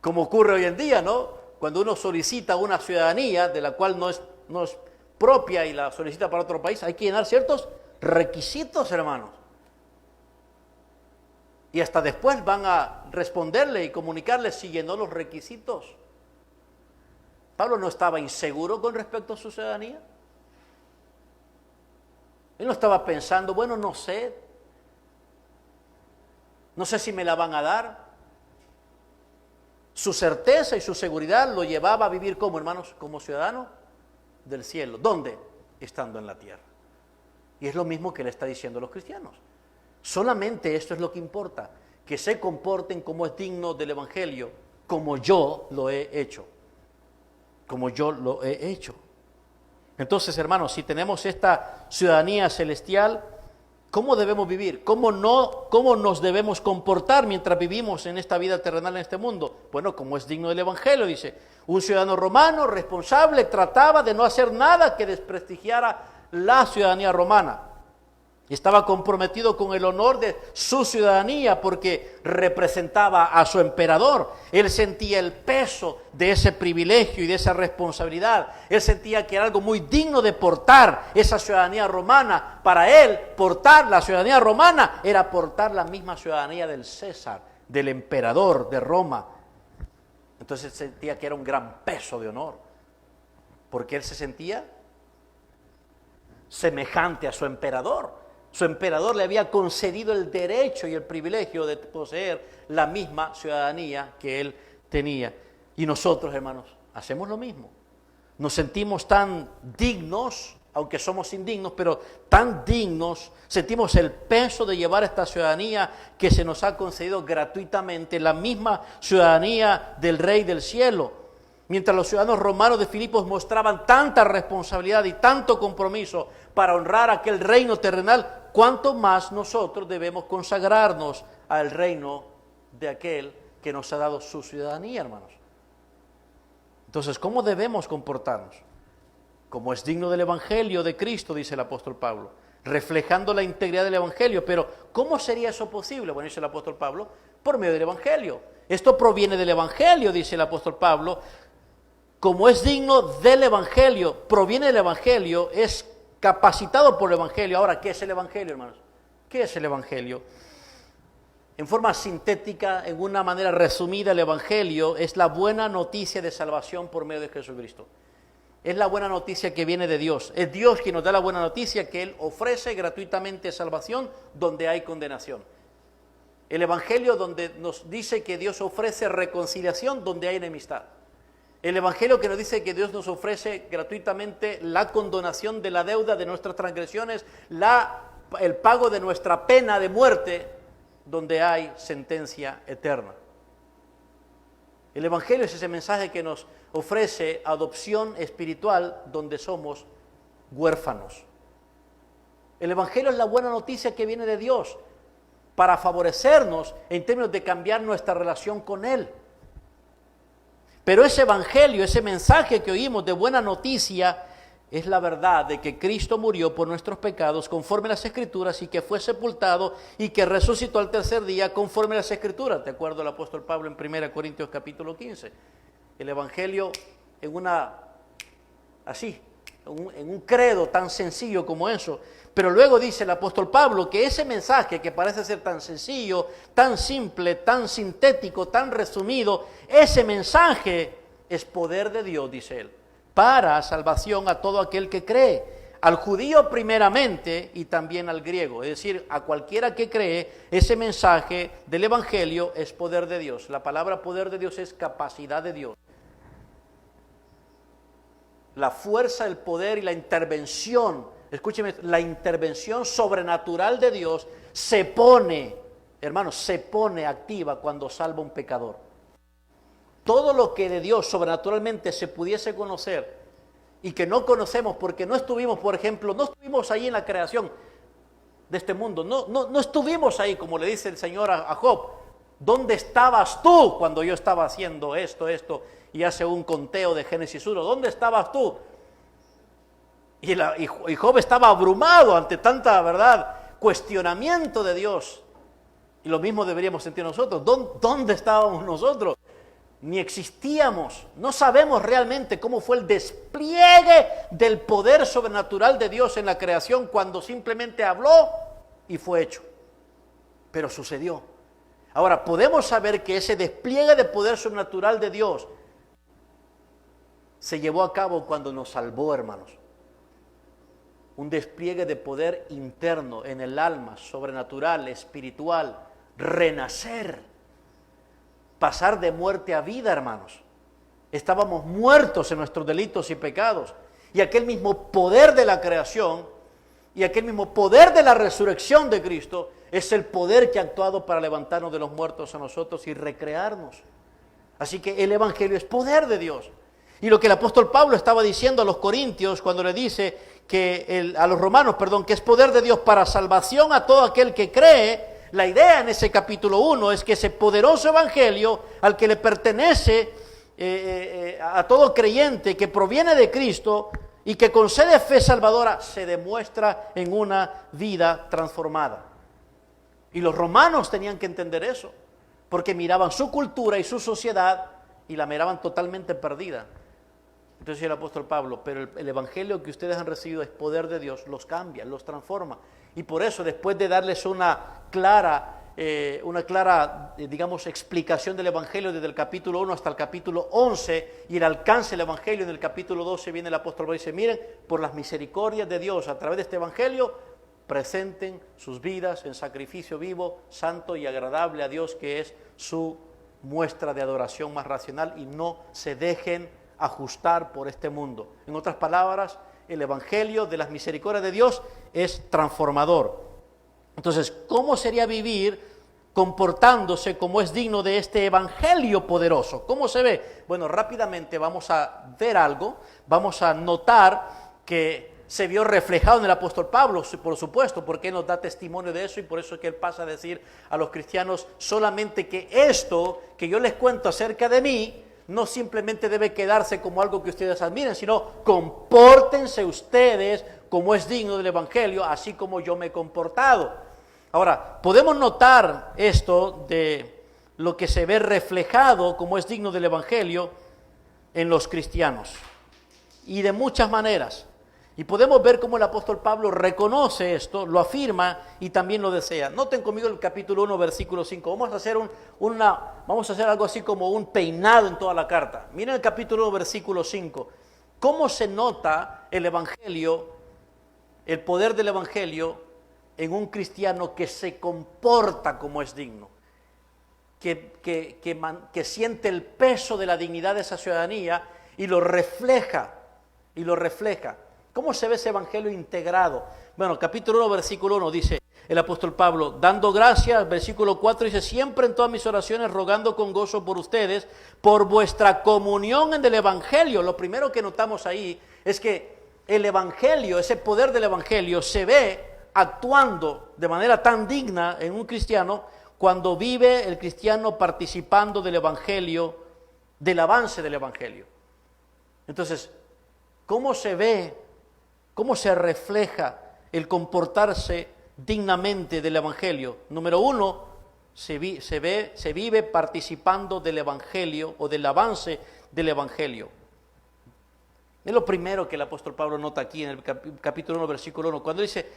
[SPEAKER 2] Como ocurre hoy en día, ¿no? Cuando uno solicita una ciudadanía de la cual no es propia y la solicita para otro país, hay que llenar ciertos requisitos, hermanos. Y hasta después van a responderle y comunicarle si llenó los requisitos. Pablo no estaba inseguro con respecto a su ciudadanía. Él no estaba pensando, bueno, no sé si me la van a dar. Su certeza y su seguridad lo llevaba a vivir como, hermanos, como ciudadano del cielo. ¿Dónde? Estando en la tierra. Y es lo mismo que le está diciendo a los cristianos. Solamente esto es lo que importa, que se comporten como es digno del Evangelio, como yo lo he hecho. Como yo lo he hecho. Entonces, hermanos, si tenemos esta ciudadanía celestial, ¿cómo debemos vivir? ¿Cómo nos debemos comportar mientras vivimos en esta vida terrenal en este mundo? Bueno, como es digno del Evangelio, dice, un ciudadano romano responsable trataba de no hacer nada que desprestigiara la ciudadanía romana. Estaba comprometido con el honor de su ciudadanía porque representaba a su emperador. Él sentía el peso de ese privilegio y de esa responsabilidad. Él sentía que era algo muy digno de portar esa ciudadanía romana. Para él, portar la ciudadanía romana era portar la misma ciudadanía del César, del emperador de Roma. Entonces él sentía que era un gran peso de honor, porque él se sentía semejante a su emperador. Su emperador le había concedido el derecho y el privilegio de poseer la misma ciudadanía que él tenía. Y nosotros, hermanos, hacemos lo mismo. Nos sentimos tan dignos, aunque somos indignos, pero tan dignos, sentimos el peso de llevar esta ciudadanía que se nos ha concedido gratuitamente, la misma ciudadanía del Rey del Cielo. Mientras los ciudadanos romanos de Filipos mostraban tanta responsabilidad y tanto compromiso para honrar aquel reino terrenal, ¿cuánto más nosotros debemos consagrarnos al reino de aquel que nos ha dado su ciudadanía, hermanos? Entonces, ¿cómo debemos comportarnos? Como es digno del Evangelio de Cristo, dice el apóstol Pablo, reflejando la integridad del Evangelio. Pero, ¿cómo sería eso posible? Bueno, dice el apóstol Pablo, por medio del Evangelio. Esto proviene del Evangelio, dice el apóstol Pablo. Como es digno del Evangelio, proviene del Evangelio, es capacitado por el Evangelio. Ahora, ¿qué es el Evangelio, hermanos? ¿Qué es el Evangelio? En forma sintética, en una manera resumida, el Evangelio es la buena noticia de salvación por medio de Jesucristo. Es la buena noticia que viene de Dios. Es Dios quien nos da la buena noticia que Él ofrece gratuitamente salvación donde hay condenación. El Evangelio donde nos dice que Dios ofrece reconciliación donde hay enemistad. El Evangelio que nos dice que Dios nos ofrece gratuitamente la condonación de la deuda de nuestras transgresiones, el pago de nuestra pena de muerte, donde hay sentencia eterna. El Evangelio es ese mensaje que nos ofrece adopción espiritual donde somos huérfanos. El Evangelio es la buena noticia que viene de Dios para favorecernos en términos de cambiar nuestra relación con Él. Pero ese evangelio, ese mensaje que oímos de buena noticia, es la verdad de que Cristo murió por nuestros pecados conforme a las Escrituras y que fue sepultado y que resucitó al tercer día conforme a las Escrituras, de acuerdo al apóstol Pablo en 1 Corintios capítulo 15. El evangelio en un credo tan sencillo como eso. Pero luego dice el apóstol Pablo que ese mensaje que parece ser tan sencillo, tan simple, tan sintético, tan resumido, ese mensaje es poder de Dios, dice él, para salvación a todo aquel que cree, al judío primeramente y también al griego, es decir, a cualquiera que cree. Ese mensaje del evangelio es poder de Dios. La palabra poder de Dios es capacidad de Dios. La fuerza, el poder y la intervención, escúcheme, la intervención sobrenatural de Dios se pone, hermanos, se pone activa cuando salva un pecador. Todo lo que de Dios sobrenaturalmente se pudiese conocer y que no conocemos porque no estuvimos, por ejemplo, no estuvimos ahí en la creación de este mundo, no estuvimos ahí, como le dice el Señor a Job. ¿Dónde estabas tú cuando yo estaba haciendo esto? Y hace un conteo de Génesis 1. ¿Dónde estabas tú? Y Job estaba abrumado ante tanta, ¿verdad?, cuestionamiento de Dios. Y lo mismo deberíamos sentir nosotros. ¿Dónde estábamos nosotros? Ni existíamos. No sabemos realmente cómo fue el despliegue del poder sobrenatural de Dios en la creación cuando simplemente habló y fue hecho. Pero sucedió. Ahora, podemos saber que ese despliegue de poder sobrenatural de Dios se llevó a cabo cuando nos salvó, hermanos. Un despliegue de poder interno en el alma, sobrenatural, espiritual, renacer, pasar de muerte a vida, hermanos. Estábamos muertos en nuestros delitos y pecados, y aquel mismo poder de la creación y aquel mismo poder de la resurrección de Cristo es el poder que ha actuado para levantarnos de los muertos a nosotros y recrearnos. Así que el evangelio es poder de Dios. Y lo que el apóstol Pablo estaba diciendo a los corintios cuando le dice a los romanos, que es poder de Dios para salvación a todo aquel que cree, la idea en ese capítulo 1 es que ese poderoso evangelio al que le pertenece a todo creyente que proviene de Cristo y que concede fe salvadora, se demuestra en una vida transformada. Y los romanos tenían que entender eso, porque miraban su cultura y su sociedad y la miraban totalmente perdida. Entonces el apóstol Pablo, pero el evangelio que ustedes han recibido es poder de Dios, los cambia, los transforma. Y por eso, después de darles una clara, digamos, explicación del evangelio desde el capítulo 1 hasta el capítulo 11 y el alcance del evangelio, en el capítulo 12 viene el apóstol Pablo y dice, miren, por las misericordias de Dios a través de este evangelio, presenten sus vidas en sacrificio vivo, santo y agradable a Dios, que es su muestra de adoración más racional, y no se dejen ajustar por este mundo. En otras palabras, el evangelio de las misericordias de Dios es transformador. Entonces, ¿cómo sería vivir comportándose como es digno de este evangelio poderoso? ¿Cómo se ve? Bueno, rápidamente vamos a ver algo, vamos a notar que se vio reflejado en el apóstol Pablo, por supuesto, porque él nos da testimonio de eso, y por eso es que él pasa a decir a los cristianos solamente que esto que yo les cuento acerca de mí no simplemente debe quedarse como algo que ustedes admiren, sino compórtense ustedes como es digno del evangelio, así como yo me he comportado. Ahora, podemos notar esto de lo que se ve reflejado como es digno del evangelio en los cristianos, y de muchas maneras. Y podemos ver cómo el apóstol Pablo reconoce esto, lo afirma y también lo desea. Noten conmigo el capítulo 1, versículo 5. Vamos a hacer algo así como un peinado en toda la carta. Miren el capítulo 1, versículo 5. ¿Cómo se nota el evangelio, el poder del evangelio en un cristiano que se comporta como es digno? Que siente el peso de la dignidad de esa ciudadanía y lo refleja. ¿Cómo se ve ese evangelio integrado? Bueno, capítulo 1, versículo 1 dice el apóstol Pablo, dando gracias, versículo 4 dice, siempre en todas mis oraciones rogando con gozo por ustedes, por vuestra comunión en el evangelio. Lo primero que notamos ahí es que el evangelio, ese poder del evangelio se ve actuando de manera tan digna en un cristiano cuando vive el cristiano participando del evangelio del avance del Evangelio. Entonces, ¿cómo se ve, cómo se refleja el comportarse dignamente del Evangelio? Número uno, se vive participando del Evangelio o del avance del Evangelio. Es lo primero que el apóstol Pablo nota aquí en el capítulo 1, versículo 1, cuando dice,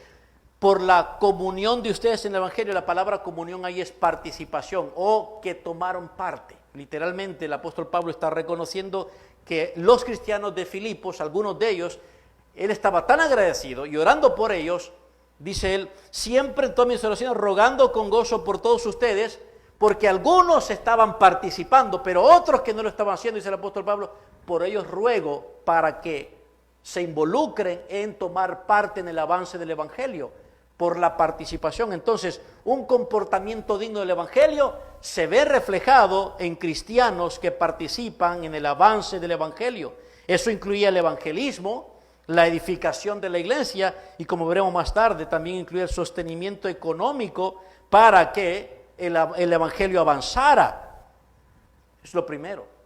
[SPEAKER 2] por la comunión de ustedes en el Evangelio. La palabra comunión ahí es participación o que tomaron parte. Literalmente el apóstol Pablo está reconociendo que los cristianos de Filipos, algunos de ellos, él estaba tan agradecido y orando por ellos, dice él, siempre en todas mis oraciones rogando con gozo por todos ustedes, porque algunos estaban participando, pero otros que no lo estaban haciendo, dice el apóstol Pablo, por ellos ruego para que se involucren en tomar parte en el avance del Evangelio, por la participación. Entonces, un comportamiento digno del Evangelio se ve reflejado en cristianos que participan en el avance del Evangelio. Eso incluía el evangelismo, la edificación de la iglesia y, como veremos más tarde, también incluye el sostenimiento económico para que el Evangelio avanzara. Es lo primero.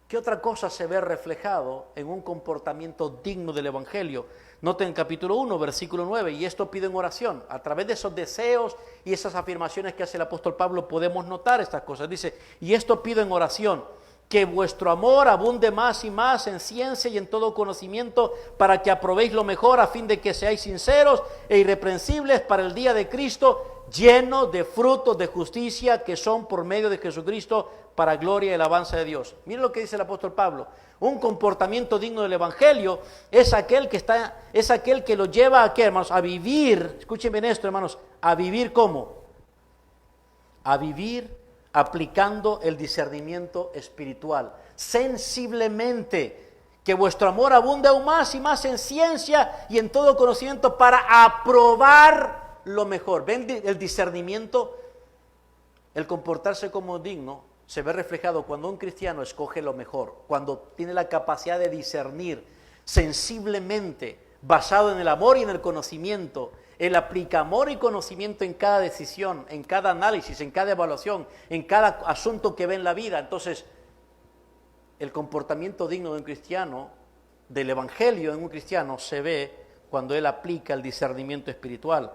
[SPEAKER 2] ¿Qué otra cosa se ve reflejado en un comportamiento digno del Evangelio? Noten en capítulo 1, versículo 9, y esto pido en oración. A través de esos deseos y esas afirmaciones que hace el apóstol Pablo podemos notar estas cosas. Dice, y esto pido en oración, que vuestro amor abunde más y más en ciencia y en todo conocimiento, para que aprobéis lo mejor, a fin de que seáis sinceros e irreprensibles para el día de Cristo, llenos de frutos de justicia que son por medio de Jesucristo, para gloria y alabanza de Dios. Miren lo que dice el apóstol Pablo. Un comportamiento digno del Evangelio es aquel que lo lleva a ¿qué, hermanos? A vivir, escuchen bien esto, hermanos, a vivir ¿cómo? A vivir aplicando el discernimiento espiritual, sensiblemente, que vuestro amor abunde aún más y más en ciencia y en todo conocimiento para aprobar lo mejor. ¿Ven el discernimiento? El comportarse como digno se ve reflejado cuando un cristiano escoge lo mejor, cuando tiene la capacidad de discernir sensiblemente, basado en el amor y en el conocimiento. Él aplica amor y conocimiento en cada decisión, en cada análisis, en cada evaluación, en cada asunto que ve en la vida. Entonces, el comportamiento digno de un cristiano, del Evangelio en un cristiano, se ve cuando él aplica el discernimiento espiritual.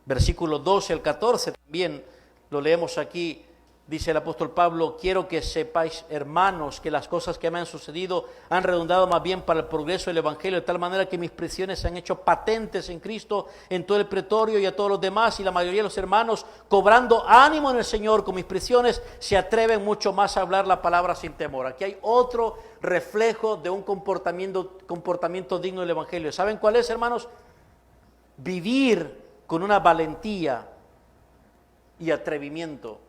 [SPEAKER 2] Versículos 12 al 14 también lo leemos aquí. Dice el apóstol Pablo, quiero que sepáis, hermanos, que las cosas que me han sucedido han redundado más bien para el progreso del Evangelio, de tal manera que mis prisiones se han hecho patentes en Cristo, en todo el pretorio y a todos los demás, y la mayoría de los hermanos, cobrando ánimo en el Señor con mis prisiones, se atreven mucho más a hablar la palabra sin temor. Aquí hay otro reflejo de un comportamiento digno del Evangelio. ¿Saben cuál es, hermanos? Vivir con una valentía y atrevimiento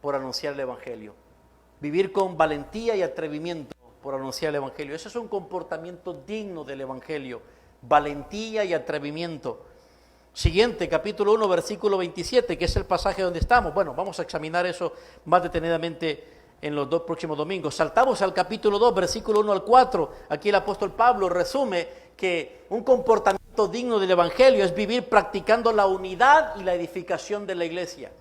[SPEAKER 2] por anunciar el Evangelio. Vivir con valentía y atrevimiento por anunciar el Evangelio. Ese es un comportamiento digno del Evangelio. Valentía y atrevimiento. Siguiente, capítulo 1, versículo 27, que es el pasaje donde estamos. Bueno, vamos a examinar eso más detenidamente en los dos próximos domingos. Saltamos al capítulo 2, versículo 1 al 4. Aquí el apóstol Pablo resume que un comportamiento digno del Evangelio es vivir practicando la unidad y la edificación de la iglesia.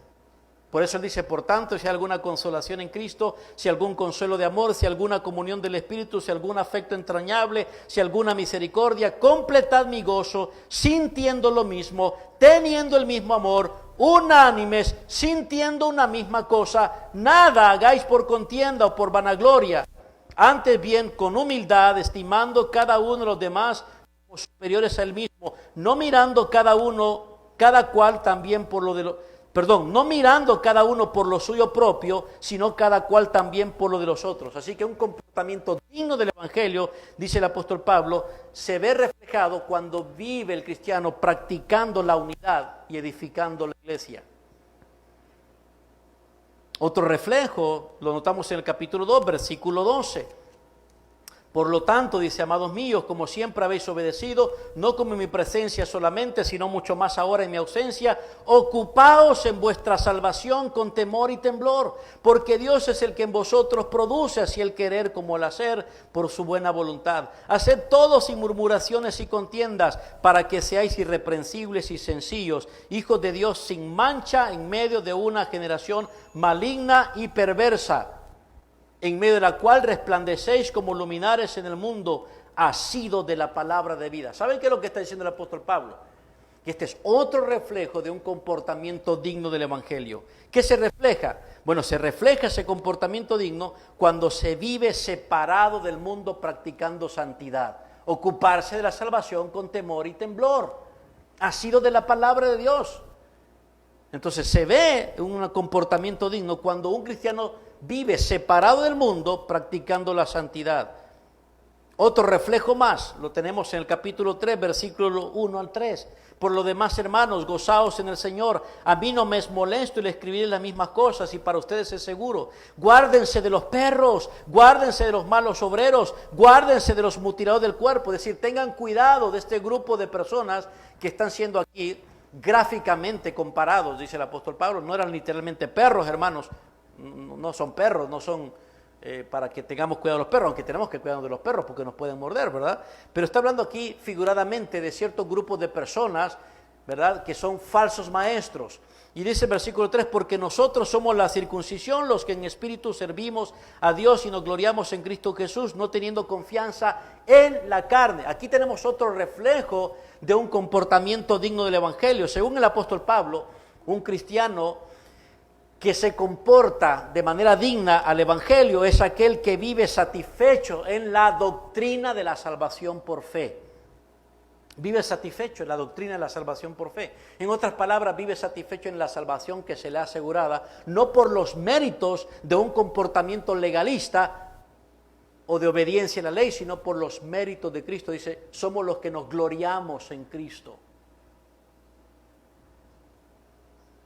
[SPEAKER 2] Por eso él dice, por tanto, si hay alguna consolación en Cristo, si algún consuelo de amor, si alguna comunión del Espíritu, si algún afecto entrañable, si alguna misericordia, completad mi gozo, sintiendo lo mismo, teniendo el mismo amor, unánimes, sintiendo una misma cosa, nada hagáis por contienda o por vanagloria, antes bien con humildad, estimando cada uno de los demás como superiores a él mismo, no mirando cada cual también por lo de no mirando cada uno por lo suyo propio, sino cada cual también por lo de los otros. Así que un comportamiento digno del Evangelio, dice el apóstol Pablo, se ve reflejado cuando vive el cristiano practicando la unidad y edificando la iglesia. Otro reflejo lo notamos en el capítulo 2, versículo 12. Por lo tanto, dice, amados míos, como siempre habéis obedecido, no como en mi presencia solamente, sino mucho más ahora en mi ausencia, ocupaos en vuestra salvación con temor y temblor, porque Dios es el que en vosotros produce así el querer como el hacer por su buena voluntad. Haced todo sin murmuraciones y contiendas, para que seáis irreprensibles y sencillos, hijos de Dios sin mancha en medio de una generación maligna y perversa. en medio de la cual resplandecéis como luminares en el mundo, asido de la palabra de vida. ¿Saben qué es lo que está diciendo el apóstol Pablo? Que este es otro reflejo de un comportamiento digno del Evangelio. ¿Qué se refleja? Bueno, se refleja ese comportamiento digno cuando se vive separado del mundo practicando santidad. Ocuparse de la salvación con temor y temblor. Asido de la palabra de Dios. Entonces se ve un comportamiento digno cuando un cristiano vive separado del mundo practicando la santidad. Otro reflejo más, lo tenemos en el capítulo 3, versículo 1 al 3. Por lo demás, hermanos, gozaos en el Señor. A mí no me es molesto el escribir las mismas cosas y para ustedes es seguro. Guárdense de los perros, guárdense de los malos obreros, guárdense de los mutiladores del cuerpo. Es decir, tengan cuidado de este grupo de personas que están siendo aquí gráficamente comparados, dice el apóstol Pablo. No eran literalmente perros, hermanos. No son perros, no son para que tengamos cuidado de los perros, aunque tenemos que cuidar de los perros porque nos pueden morder, ¿verdad? Pero está hablando aquí figuradamente de ciertos grupos de personas, ¿verdad?, que son falsos maestros. Y dice el versículo 3, porque nosotros somos la circuncisión, los que en espíritu servimos a Dios y nos gloriamos en Cristo Jesús, no teniendo confianza en la carne. Aquí tenemos otro reflejo de un comportamiento digno del Evangelio. Según el apóstol Pablo, un cristiano que se comporta de manera digna al Evangelio es aquel que vive satisfecho en la doctrina de la salvación por fe. Vive satisfecho en la doctrina de la salvación por fe. En otras palabras, vive satisfecho en la salvación que se le ha asegurada, no por los méritos de un comportamiento legalista o de obediencia a la ley, sino por los méritos de Cristo. Dice, somos los que nos gloriamos en Cristo.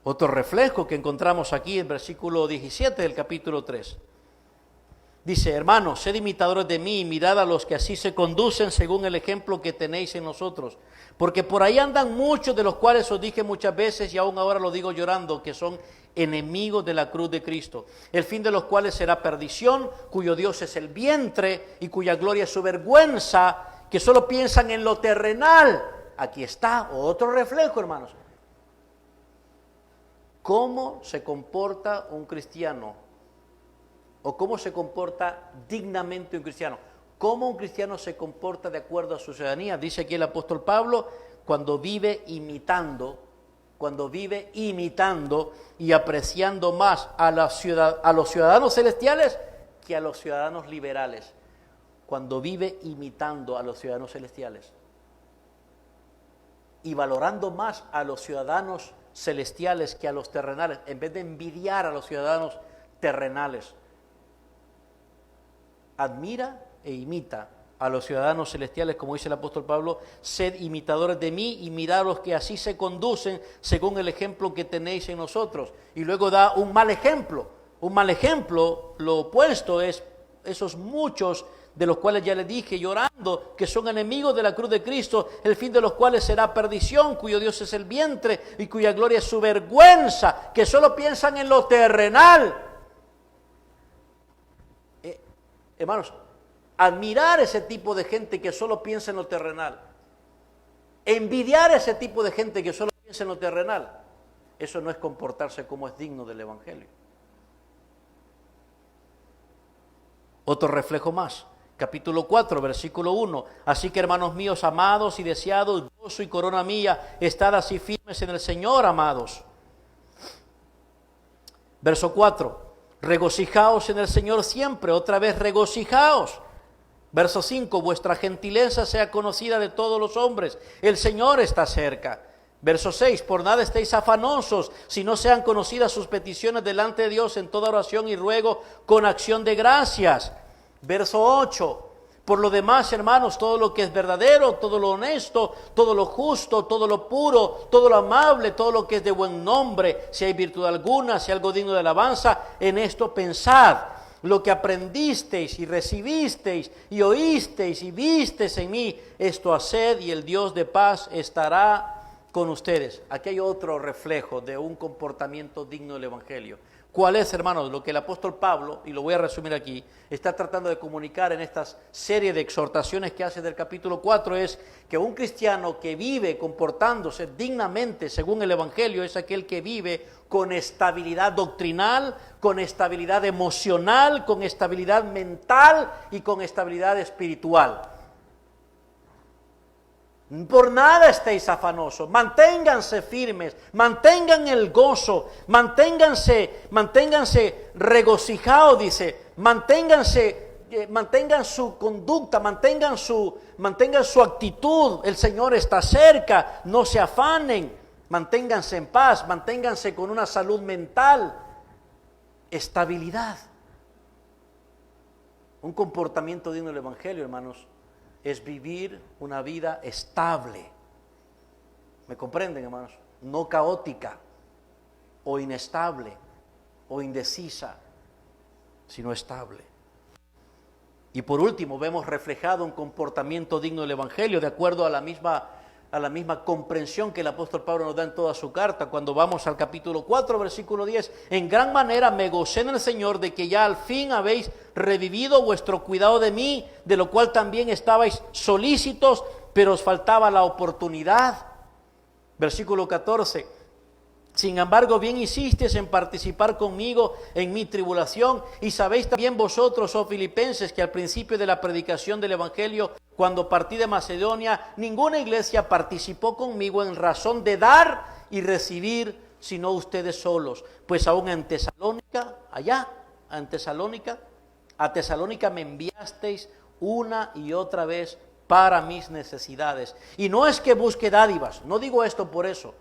[SPEAKER 2] Otro reflejo que encontramos aquí en versículo 17 del capítulo 3. Dice, hermanos, sed imitadores de mí y mirad a los que así se conducen según el ejemplo que tenéis en nosotros. Porque por ahí andan muchos de los cuales os dije muchas veces y aún ahora lo digo llorando, que son enemigos de la cruz de Cristo, el fin de los cuales será perdición, cuyo Dios es el vientre y cuya gloria es su vergüenza, que solo piensan en lo terrenal. Aquí está otro reflejo, hermanos. ¿Cómo se comporta un cristiano? ¿O cómo se comporta dignamente un cristiano? ¿Cómo un cristiano se comporta de acuerdo a su ciudadanía? Dice aquí el apóstol Pablo, cuando vive imitando y apreciando más a los ciudadanos celestiales que a los ciudadanos liberales. Cuando vive imitando a los ciudadanos celestiales y valorando más a los ciudadanos celestiales que a los terrenales, en vez de envidiar a los ciudadanos terrenales. Admira e imita a los ciudadanos celestiales, como dice el apóstol Pablo, sed imitadores de mí y mirad a los que así se conducen según el ejemplo que tenéis en nosotros. Y luego da un mal ejemplo. Un mal ejemplo, lo opuesto es esos muchos de los cuales ya les dije llorando, que son enemigos de la cruz de Cristo, el fin de los cuales será perdición, cuyo Dios es el vientre y cuya gloria es su vergüenza, que solo piensan en lo terrenal. Hermanos, admirar ese tipo de gente que solo piensa en lo terrenal, envidiar a ese tipo de gente que solo piensa en lo terrenal, eso no es comportarse como es digno del Evangelio. Otro reflejo más. Capítulo 4, versículo 1. Así que, hermanos míos, amados y deseados, gozo y corona mía, estad así firmes en el Señor, amados. Verso 4. Regocijaos en el Señor siempre, otra vez regocijaos. Verso 5. Vuestra gentileza sea conocida de todos los hombres, el Señor está cerca. Verso 6. Por nada estéis afanosos, si no sean conocidas sus peticiones delante de Dios en toda oración y ruego con acción de gracias. Verso 8, por lo demás, hermanos, todo lo que es verdadero, todo lo honesto, todo lo justo, todo lo puro, todo lo amable, todo lo que es de buen nombre, si hay virtud alguna, si hay algo digno de alabanza, en esto pensad. Lo que aprendisteis y recibisteis y oísteis y visteis en mí, esto haced y el Dios de paz estará con ustedes. Aquí hay otro reflejo de un comportamiento digno del Evangelio. ¿Cuál es, hermanos? Lo que el apóstol Pablo, y lo voy a resumir aquí, está tratando de comunicar en esta serie de exhortaciones que hace del capítulo 4 es que un cristiano que vive comportándose dignamente según el Evangelio es aquel que vive con estabilidad doctrinal, con estabilidad emocional, con estabilidad mental y con estabilidad espiritual. Por nada estéis afanosos, manténganse firmes, mantengan el gozo, manténganse regocijados, dice, mantengan su conducta, mantengan su actitud, el Señor está cerca, no se afanen, manténganse en paz, manténganse con una salud mental, estabilidad. Un comportamiento digno del Evangelio, hermanos, es vivir una vida estable. ¿Me comprenden, hermanos? No caótica, o inestable, o indecisa, sino estable. Y por último, vemos reflejado un comportamiento digno del Evangelio, de acuerdo a la misma comprensión que el apóstol Pablo nos da en toda su carta. Cuando vamos al capítulo 4, versículo 10, en gran manera me gocé en el Señor de que ya al fin habéis revivido vuestro cuidado de mí, de lo cual también estabais solícitos, pero os faltaba la oportunidad. Versículo 14, sin embargo, bien hicisteis en participar conmigo en mi tribulación, y sabéis también vosotros, oh filipenses, que al principio de la predicación del Evangelio, cuando partí de Macedonia, ninguna iglesia participó conmigo en razón de dar y recibir, sino ustedes solos. Pues aún en Tesalónica, a Tesalónica me enviasteis una y otra vez para mis necesidades. Y no es que busque dádivas, no digo esto por eso,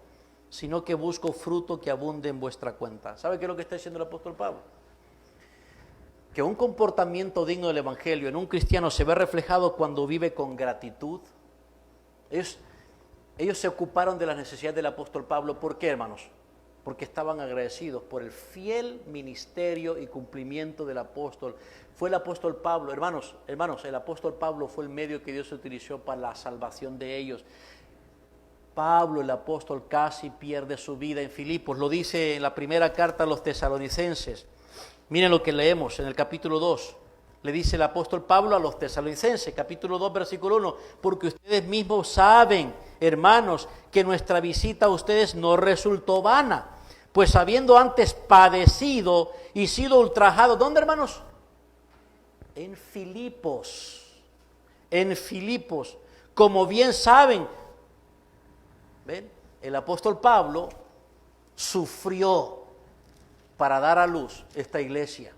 [SPEAKER 2] sino que busco fruto que abunde en vuestra cuenta. ¿Sabe qué es lo que está diciendo el apóstol Pablo? Que un comportamiento digno del Evangelio en un cristiano se ve reflejado cuando vive con gratitud. Ellos se ocuparon de las necesidades del apóstol Pablo. ¿Por qué, hermanos? Porque estaban agradecidos por el fiel ministerio y cumplimiento del apóstol. Fue el apóstol Pablo, hermanos, el apóstol Pablo fue el medio que Dios utilizó para la salvación de ellos. Pablo, el apóstol, casi pierde su vida en Filipos. Lo dice en la primera carta a los tesalonicenses. Miren lo que leemos en el capítulo 2. Le dice el apóstol Pablo a los tesalonicenses, capítulo 2, versículo 1. Porque ustedes mismos saben, hermanos, que nuestra visita a ustedes no resultó vana. Pues habiendo antes padecido y sido ultrajado, ¿dónde, hermanos? En Filipos. En Filipos. Como bien saben, ¿ven? El apóstol Pablo sufrió para dar a luz esta iglesia,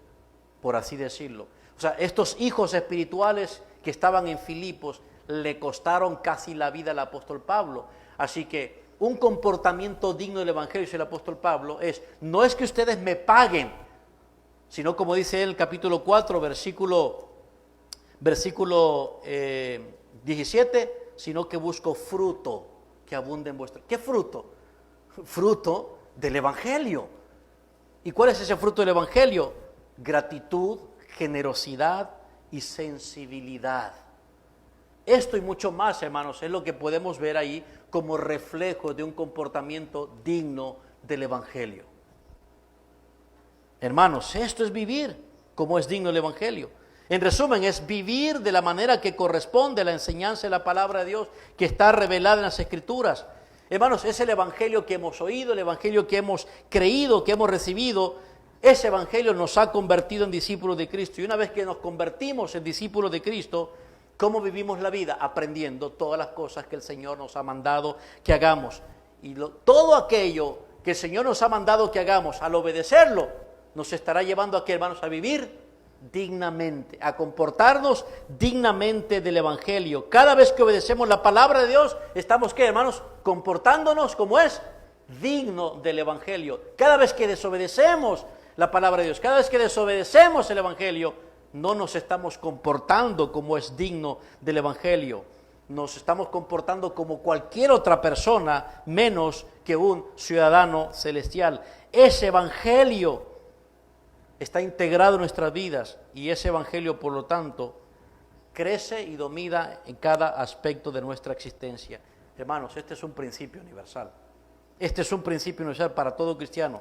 [SPEAKER 2] por así decirlo. O sea, estos hijos espirituales que estaban en Filipos le costaron casi la vida al apóstol Pablo. Así que un comportamiento digno del Evangelio, dice el apóstol Pablo, no es que ustedes me paguen, sino como dice él, capítulo 4, versículo 17, sino que busco fruto que abunde en vuestra... ¿Qué fruto? Fruto del Evangelio. ¿Y cuál es ese fruto del Evangelio? Gratitud, generosidad y sensibilidad. Esto y mucho más, hermanos, es lo que podemos ver ahí como reflejo de un comportamiento digno del Evangelio. Hermanos, esto es vivir como es digno del Evangelio. En resumen, es vivir de la manera que corresponde a la enseñanza de la palabra de Dios que está revelada en las Escrituras. Hermanos, es el Evangelio que hemos oído, el Evangelio que hemos creído, que hemos recibido. Ese Evangelio nos ha convertido en discípulos de Cristo. Y una vez que nos convertimos en discípulos de Cristo, ¿cómo vivimos la vida? Aprendiendo todas las cosas que el Señor nos ha mandado que hagamos. Y todo aquello que el Señor nos ha mandado que hagamos, al obedecerlo, nos estará llevando a, ¿qué, hermanos? A vivir dignamente, a comportarnos dignamente del Evangelio. Cada vez que obedecemos la palabra de Dios, estamos, ¿qué, hermanos? Comportándonos como es digno del Evangelio. Cada vez que desobedecemos la palabra de Dios, cada vez que desobedecemos el Evangelio, no nos estamos comportando como es digno del Evangelio. Nos estamos comportando como cualquier otra persona, menos que un ciudadano celestial. Ese Evangelio está integrado en nuestras vidas y ese Evangelio, por lo tanto, crece y domina en cada aspecto de nuestra existencia. Hermanos, este es un principio universal. Este es un principio universal para todo cristiano.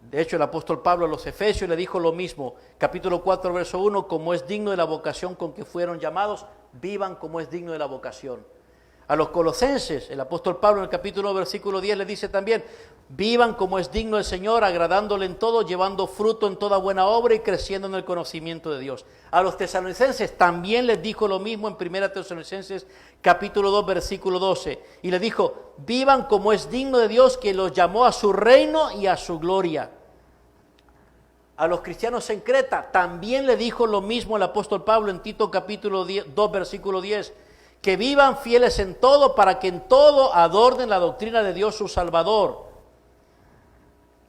[SPEAKER 2] De hecho, el apóstol Pablo a los Efesios le dijo lo mismo, capítulo 4, verso 1, como es digno de la vocación con que fueron llamados, vivan como es digno de la vocación. A los Colosenses, el apóstol Pablo en el capítulo 1, versículo 10 le dice también, vivan como es digno del Señor, agradándole en todo, llevando fruto en toda buena obra y creciendo en el conocimiento de Dios. A los tesalonicenses también les dijo lo mismo en 1 Tesalonicenses capítulo 2, versículo 12. Y les dijo, vivan como es digno de Dios que los llamó a su reino y a su gloria. A los cristianos en Creta también le dijo lo mismo el apóstol Pablo en Tito capítulo 2, versículo 10. Que vivan fieles en todo, para que en todo adornen la doctrina de Dios su Salvador.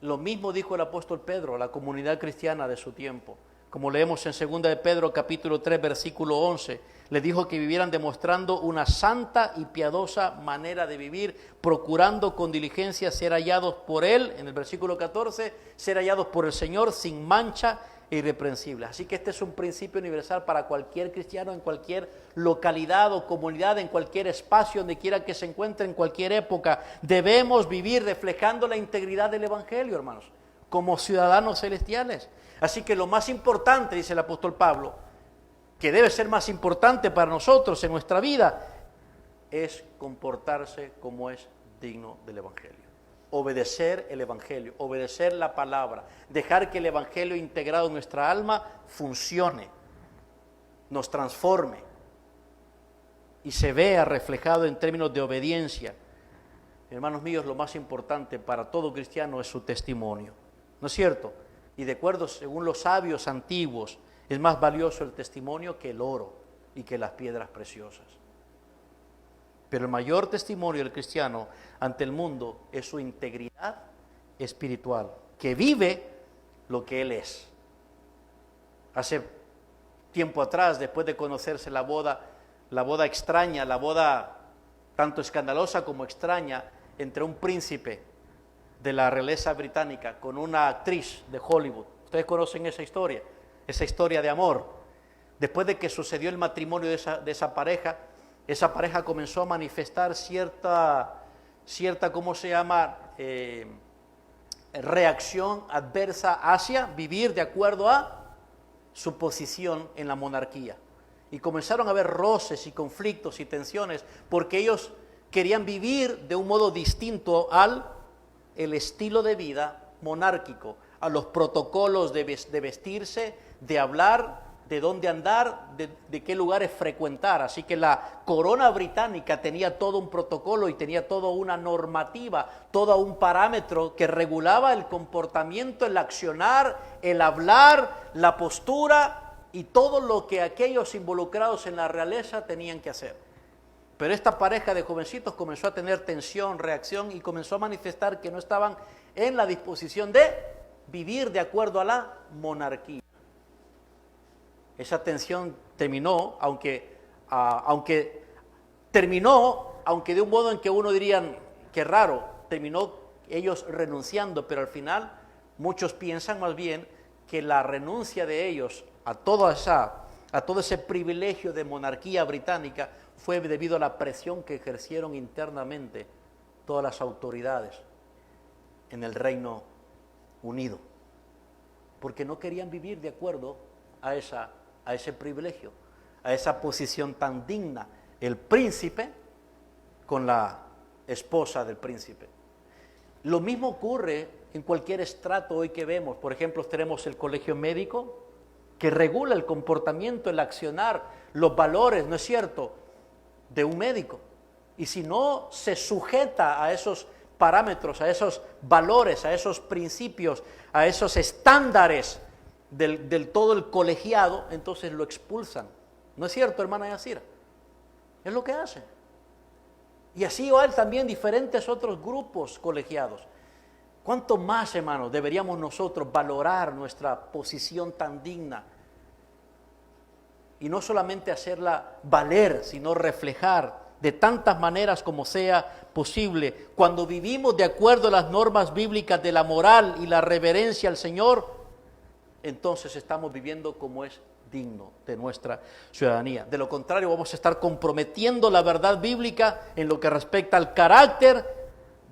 [SPEAKER 2] Lo mismo dijo el apóstol Pedro a la comunidad cristiana de su tiempo. Como leemos en 2 de Pedro capítulo 3 versículo 11, le dijo que vivieran demostrando una santa y piadosa manera de vivir, procurando con diligencia ser hallados por Él, en el versículo 14, ser hallados por el Señor sin mancha e irreprensible. Así que este es un principio universal para cualquier cristiano en cualquier localidad o comunidad, en cualquier espacio, donde quiera que se encuentre, en cualquier época. Debemos vivir reflejando la integridad del Evangelio, hermanos, como ciudadanos celestiales. Así que lo más importante, dice el apóstol Pablo, que debe ser más importante para nosotros en nuestra vida, es comportarse como es digno del Evangelio. Obedecer el Evangelio, obedecer la palabra, dejar que el Evangelio integrado en nuestra alma funcione, nos transforme y se vea reflejado en términos de obediencia. Hermanos míos, lo más importante para todo cristiano es su testimonio, ¿no es cierto? Y de acuerdo, según los sabios antiguos, es más valioso el testimonio que el oro y que las piedras preciosas. Pero el mayor testimonio del cristiano ante el mundo es su integridad espiritual, que vive lo que él es. Hace tiempo atrás, después de conocerse la boda extraña, la boda tanto escandalosa como extraña, entre un príncipe de la realeza británica con una actriz de Hollywood. Ustedes conocen esa historia de amor. Después de que sucedió el matrimonio de esa pareja comenzó a manifestar cierta ¿cómo se llama? Reacción adversa hacia vivir de acuerdo a su posición en la monarquía. Y comenzaron a haber roces y conflictos y tensiones porque ellos querían vivir de un modo distinto el estilo de vida monárquico, a los protocolos de vestirse, de hablar, de dónde andar, de qué lugares frecuentar. Así que la corona británica tenía todo un protocolo y tenía toda una normativa, todo un parámetro que regulaba el comportamiento, el accionar, el hablar, la postura y todo lo que aquellos involucrados en la realeza tenían que hacer. Pero esta pareja de jovencitos comenzó a tener tensión, reacción y comenzó a manifestar que no estaban en la disposición de vivir de acuerdo a la monarquía. Esa tensión terminó, aunque de un modo en que uno dirían, qué raro, terminó ellos renunciando, pero al final muchos piensan más bien que la renuncia de ellos a todo ese privilegio de monarquía británica fue debido a la presión que ejercieron internamente todas las autoridades en el Reino Unido, porque no querían vivir de acuerdo a ese privilegio, a esa posición tan digna, el príncipe con la esposa del príncipe. Lo mismo ocurre en cualquier estrato hoy que vemos. Por ejemplo, tenemos el colegio médico que regula el comportamiento, el accionar, los valores, ¿no es cierto?, de un médico. Y si no se sujeta a esos parámetros, a esos valores, a esos principios, a esos estándares del todo el colegiado, entonces lo expulsan. ¿No es cierto, hermana Yacira? Es lo que hacen. Y así hay también diferentes otros grupos colegiados. ¿Cuánto más, hermanos, deberíamos nosotros valorar nuestra posición tan digna? Y no solamente hacerla valer, sino reflejar de tantas maneras como sea posible. Cuando vivimos de acuerdo a las normas bíblicas de la moral y la reverencia al Señor, entonces estamos viviendo como es digno de nuestra ciudadanía. De lo contrario, vamos a estar comprometiendo la verdad bíblica en lo que respecta al carácter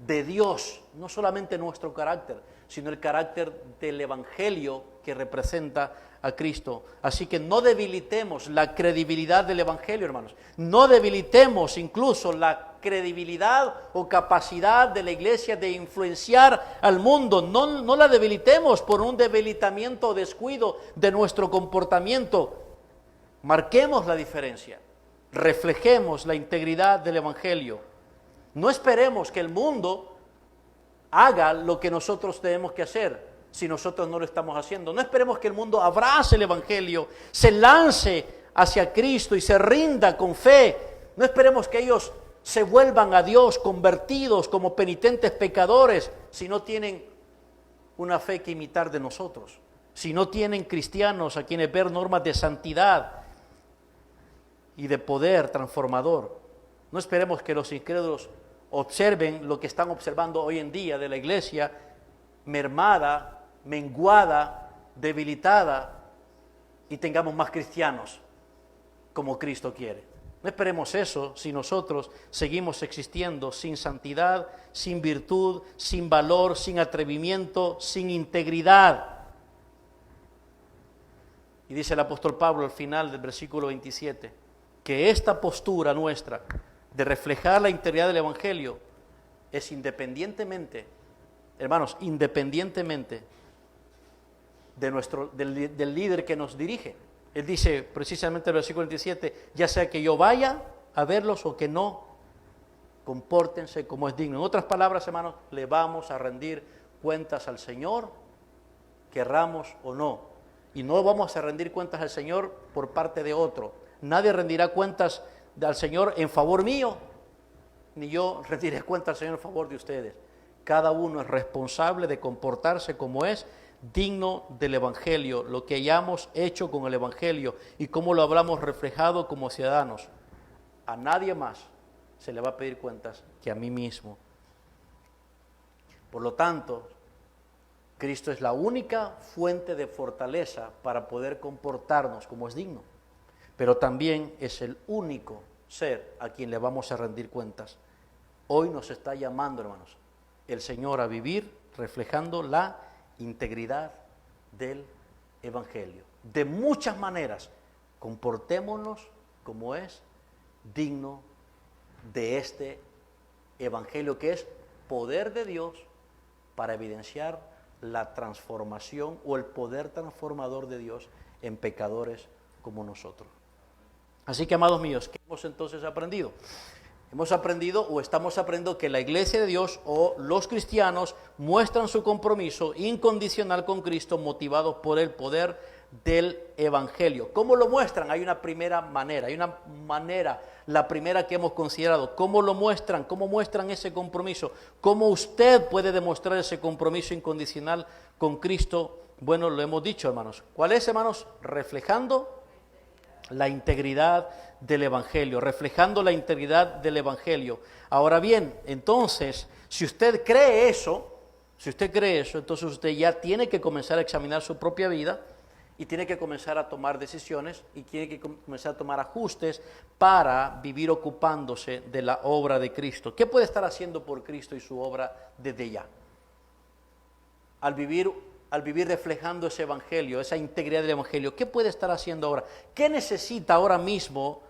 [SPEAKER 2] de Dios, no solamente nuestro carácter, sino el carácter del Evangelio que representa a Cristo. Así que no debilitemos la credibilidad del Evangelio, hermanos. No debilitemos incluso la credibilidad o capacidad de la iglesia de influenciar al mundo. No la debilitemos por un debilitamiento o descuido de nuestro comportamiento. Marquemos la diferencia. Reflejemos la integridad del Evangelio. No esperemos que el mundo haga lo que nosotros tenemos que hacer si nosotros no lo estamos haciendo. No esperemos que el mundo abrace el Evangelio, se lance hacia Cristo y se rinda con fe. No esperemos que ellos se vuelvan a Dios convertidos como penitentes pecadores si no tienen una fe que imitar de nosotros, si no tienen cristianos a quienes ver normas de santidad y de poder transformador. No esperemos que los incrédulos observen lo que están observando hoy en día de la iglesia mermada, menguada, debilitada, y tengamos más cristianos como Cristo quiere. No esperemos eso si nosotros seguimos existiendo sin santidad, sin virtud, sin valor, sin atrevimiento, sin integridad. Y dice el apóstol Pablo al final del versículo 27, que esta postura nuestra de reflejar la integridad del Evangelio es independientemente, hermanos, independientemente del líder que nos dirige. Él dice precisamente en el versículo 27, ya sea que yo vaya a verlos o que no, compórtense como es digno. En otras palabras, hermanos, le vamos a rendir cuentas al Señor, querramos o no. Y no vamos a rendir cuentas al Señor por parte de otro. Nadie rendirá cuentas al Señor en favor mío, ni yo rendiré cuentas al Señor en favor de ustedes. Cada uno es responsable de comportarse como es digno del Evangelio, lo que hayamos hecho con el Evangelio y cómo lo habramos reflejado como ciudadanos. A nadie más se le va a pedir cuentas que a mí mismo. Por lo tanto, Cristo es la única fuente de fortaleza para poder comportarnos como es digno, pero también es el único ser a quien le vamos a rendir cuentas. Hoy nos está llamando, hermanos, el Señor a vivir reflejando la integridad del Evangelio. De muchas maneras, comportémonos como es digno de este Evangelio, que es poder de Dios para evidenciar la transformación o el poder transformador de Dios en pecadores como nosotros. Así que, amados míos, ¿qué hemos entonces aprendido? Hemos aprendido o estamos aprendiendo que la iglesia de Dios o los cristianos muestran su compromiso incondicional con Cristo motivados por el poder del Evangelio. ¿Cómo lo muestran? Hay una primera manera, la primera que hemos considerado. ¿Cómo lo muestran? ¿Cómo muestran ese compromiso? ¿Cómo usted puede demostrar ese compromiso incondicional con Cristo? Bueno, lo hemos dicho, hermanos. ¿Cuál es, hermanos? Reflejando la integridad del Evangelio, reflejando la integridad del Evangelio. Ahora bien, entonces, si usted cree eso, entonces usted ya tiene que comenzar a examinar su propia vida y tiene que comenzar a tomar decisiones y tiene que comenzar a tomar ajustes para vivir ocupándose de la obra de Cristo. ¿Qué puede estar haciendo por Cristo y su obra desde ya? Al vivir reflejando ese Evangelio, esa integridad del Evangelio, ¿qué puede estar haciendo ahora? ¿Qué necesita ahora mismo,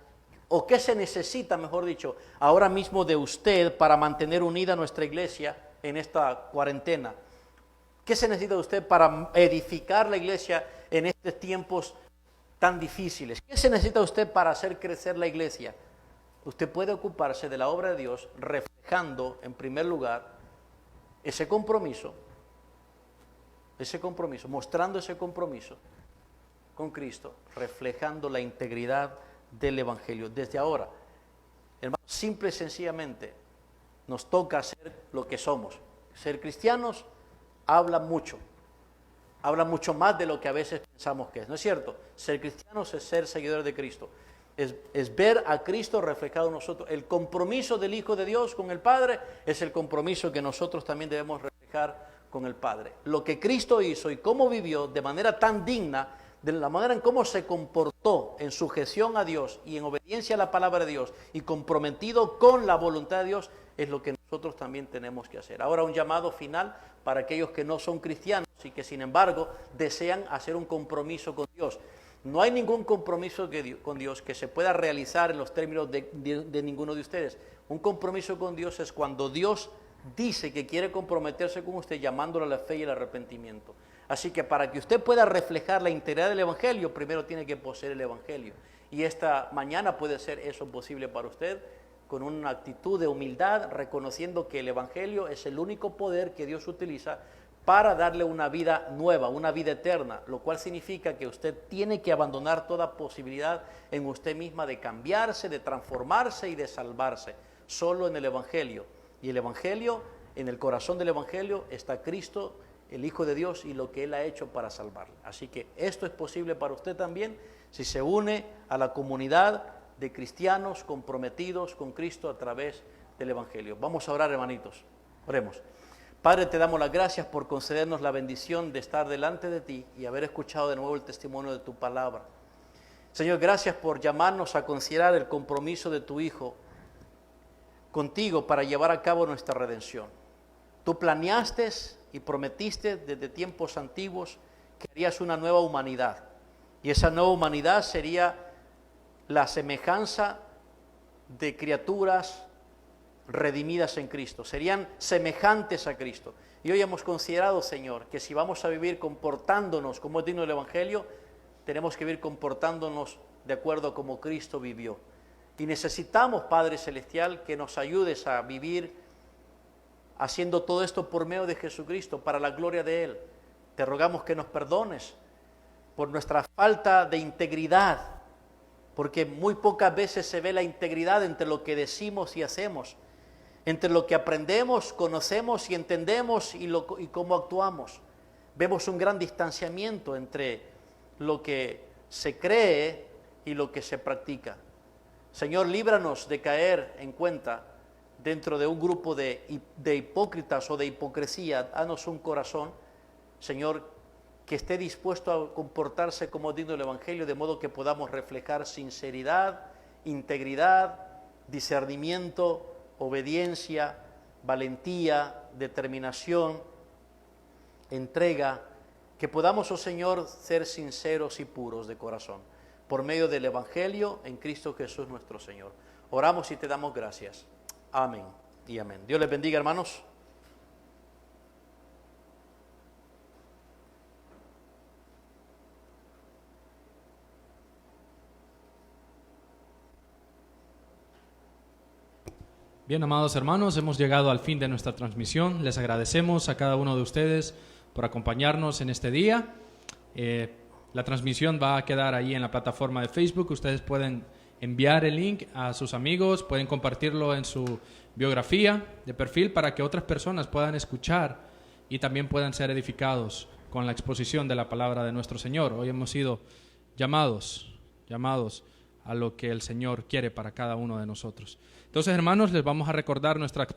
[SPEAKER 2] o qué se necesita, mejor dicho, ahora mismo de usted para mantener unida nuestra iglesia en esta cuarentena? ¿Qué se necesita de usted para edificar la iglesia en estos tiempos tan difíciles? ¿Qué se necesita de usted para hacer crecer la iglesia? Usted puede ocuparse de la obra de Dios reflejando, en primer lugar, ese compromiso, mostrando ese compromiso con Cristo, reflejando la integridad del Evangelio. Desde ahora, hermanos, simple y sencillamente, nos toca ser lo que somos. Ser cristianos habla mucho más de lo que a veces pensamos que es, ¿no es cierto? Ser cristianos es ser seguidores de Cristo, es ver a Cristo reflejado en nosotros. El compromiso del Hijo de Dios con el Padre es el compromiso que nosotros también debemos reflejar con el Padre. Lo que Cristo hizo y cómo vivió de manera tan digna de la manera en cómo se comportó en sujeción a Dios y en obediencia a la palabra de Dios y comprometido con la voluntad de Dios, es lo que nosotros también tenemos que hacer. Ahora un llamado final para aquellos que no son cristianos y que sin embargo desean hacer un compromiso con Dios. No hay ningún compromiso con Dios que se pueda realizar en los términos de ninguno de ustedes. Un compromiso con Dios es cuando Dios dice que quiere comprometerse con usted llamándolo a la fe y el arrepentimiento. Así que para que usted pueda reflejar la integridad del Evangelio, primero tiene que poseer el Evangelio. Y esta mañana puede ser eso posible para usted, con una actitud de humildad, reconociendo que el Evangelio es el único poder que Dios utiliza para darle una vida nueva, una vida eterna, lo cual significa que usted tiene que abandonar toda posibilidad en usted misma de cambiarse, de transformarse y de salvarse, solo en el Evangelio. Y el Evangelio, en el corazón del Evangelio está Cristo, el Hijo de Dios, y lo que Él ha hecho para salvarle. Así que esto es posible para usted también si se une a la comunidad de cristianos comprometidos con Cristo a través del Evangelio. Vamos a orar, hermanitos. Oremos. Padre, te damos las gracias por concedernos la bendición de estar delante de ti y haber escuchado de nuevo el testimonio de tu palabra. Señor, gracias por llamarnos a considerar el compromiso de tu Hijo contigo para llevar a cabo nuestra redención. Tú planeaste y prometiste desde tiempos antiguos que harías una nueva humanidad. Y esa nueva humanidad sería la semejanza de criaturas redimidas en Cristo. Serían semejantes a Cristo. Y hoy hemos considerado, Señor, que si vamos a vivir comportándonos como es digno del Evangelio, tenemos que vivir comportándonos de acuerdo a como Cristo vivió. Y necesitamos, Padre Celestial, que nos ayudes a vivir haciendo todo esto por medio de Jesucristo, para la gloria de Él. Te rogamos que nos perdones por nuestra falta de integridad, porque muy pocas veces se ve la integridad entre lo que decimos y hacemos, entre lo que aprendemos, conocemos y entendemos y cómo actuamos. Vemos un gran distanciamiento entre lo que se cree y lo que se practica. Señor, líbranos de caer en cuenta dentro de un grupo de hipócritas o de hipocresía. Danos un corazón, Señor, que esté dispuesto a comportarse como digno del Evangelio, de modo que podamos reflejar sinceridad, integridad, discernimiento, obediencia, valentía, determinación, entrega, que podamos, oh Señor, ser sinceros y puros de corazón, por medio del Evangelio en Cristo Jesús nuestro Señor. Oramos y te damos gracias. Amén y amén. Dios les bendiga, hermanos.
[SPEAKER 1] Bien, amados hermanos, hemos llegado al fin de nuestra transmisión. Les agradecemos a cada uno de ustedes por acompañarnos en este día. La transmisión va a quedar ahí en la plataforma de Facebook. Ustedes pueden enviar el link a sus amigos, pueden compartirlo en su biografía de perfil para que otras personas puedan escuchar y también puedan ser edificados con la exposición de la palabra de nuestro Señor. Hoy hemos sido llamados a lo que el Señor quiere para cada uno de nosotros. Entonces, hermanos, les vamos a recordar nuestras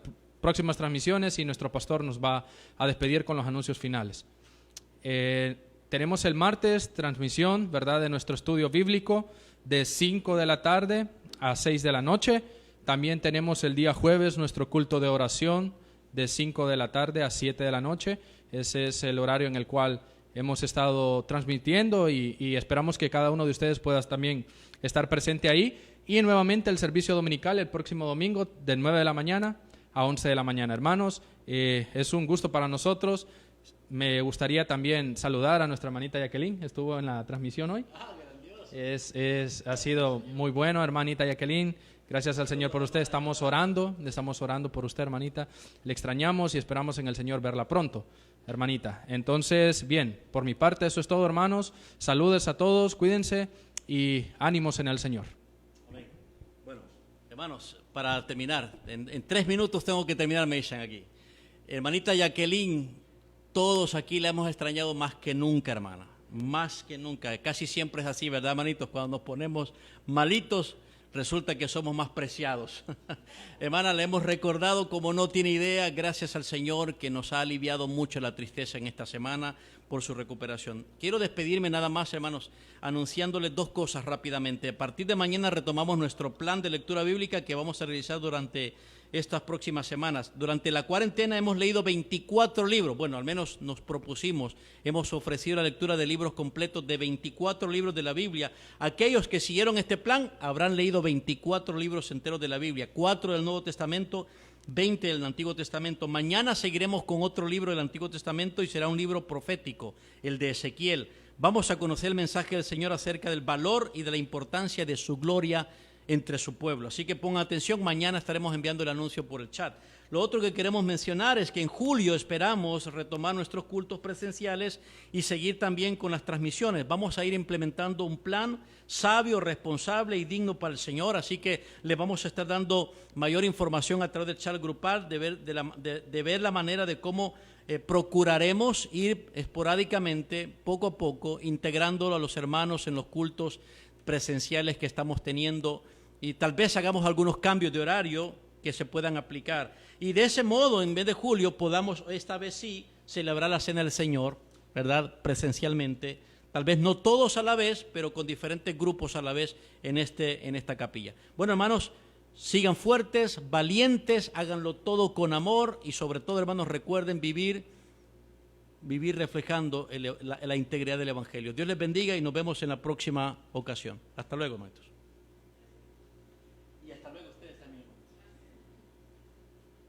[SPEAKER 1] próximas transmisiones y nuestro pastor nos va a despedir con los anuncios finales. Tenemos el martes transmisión, ¿verdad?, de nuestro estudio bíblico de 5 de la tarde a 6 de la noche. También tenemos el día jueves nuestro culto de oración de 5 de la tarde a 7 de la noche. Ese es el horario en el cual hemos estado transmitiendo y esperamos que cada uno de ustedes pueda también estar presente ahí. Y nuevamente el servicio dominical el próximo domingo de 9 de la mañana a 11 de la mañana. Hermanos, es un gusto para nosotros. Me gustaría también saludar a nuestra hermanita Jacqueline, estuvo en la transmisión hoy. Ha sido muy bueno, hermanita Jacqueline. Gracias al Señor por usted. Estamos orando por usted, hermanita. Le extrañamos y esperamos en el Señor verla pronto, hermanita. Entonces, bien, por mi parte eso es todo, hermanos. Saludos a todos, cuídense y ánimos en el Señor.
[SPEAKER 2] Amén. Bueno, hermanos, para terminar, en 3 minutos tengo que terminar, me dicen aquí. Hermanita Jacqueline, todos aquí la hemos extrañado más que nunca, hermana. Más que nunca. Casi siempre es así, ¿verdad, hermanitos? Cuando nos ponemos malitos, resulta que somos más preciados. Hermana, le hemos recordado como no tiene idea, gracias al Señor que nos ha aliviado mucho la tristeza en esta semana por su recuperación. Quiero despedirme nada más, hermanos, anunciándoles dos cosas rápidamente. A partir de mañana retomamos nuestro plan de lectura bíblica que vamos a realizar durante estas próximas semanas. Durante la cuarentena hemos leído 24 libros, bueno, al menos nos propusimos, hemos ofrecido la lectura de libros completos de 24 libros de la Biblia. Aquellos que siguieron este plan habrán leído 24 libros enteros de la Biblia, 4 del Nuevo Testamento, 20 del Antiguo Testamento. Mañana seguiremos con otro libro del Antiguo Testamento y será un libro profético, el de Ezequiel. Vamos a conocer el mensaje del Señor acerca del valor y de la importancia de su gloria entre su pueblo. Así que pongan atención, mañana estaremos enviando el anuncio por el chat. Lo otro que queremos mencionar es que en julio esperamos retomar nuestros cultos presenciales y seguir también con las transmisiones. Vamos a ir implementando un plan sabio, responsable y digno para el Señor, así que le vamos a estar dando mayor información a través del chat grupal, de ver la manera de cómo procuraremos ir esporádicamente, poco a poco, integrándolo a los hermanos en los cultos presenciales que estamos teniendo, y tal vez hagamos algunos cambios de horario que se puedan aplicar. Y de ese modo, en vez de julio, podamos esta vez sí celebrar la Cena del Señor, ¿verdad? Presencialmente. Tal vez no todos a la vez, pero con diferentes grupos a la vez en esta capilla. Bueno, hermanos, sigan fuertes, valientes, háganlo todo con amor y sobre todo, hermanos, recuerden vivir reflejando la integridad del Evangelio. Dios les bendiga y nos vemos en la próxima ocasión. Hasta luego, maestros. Y hasta luego.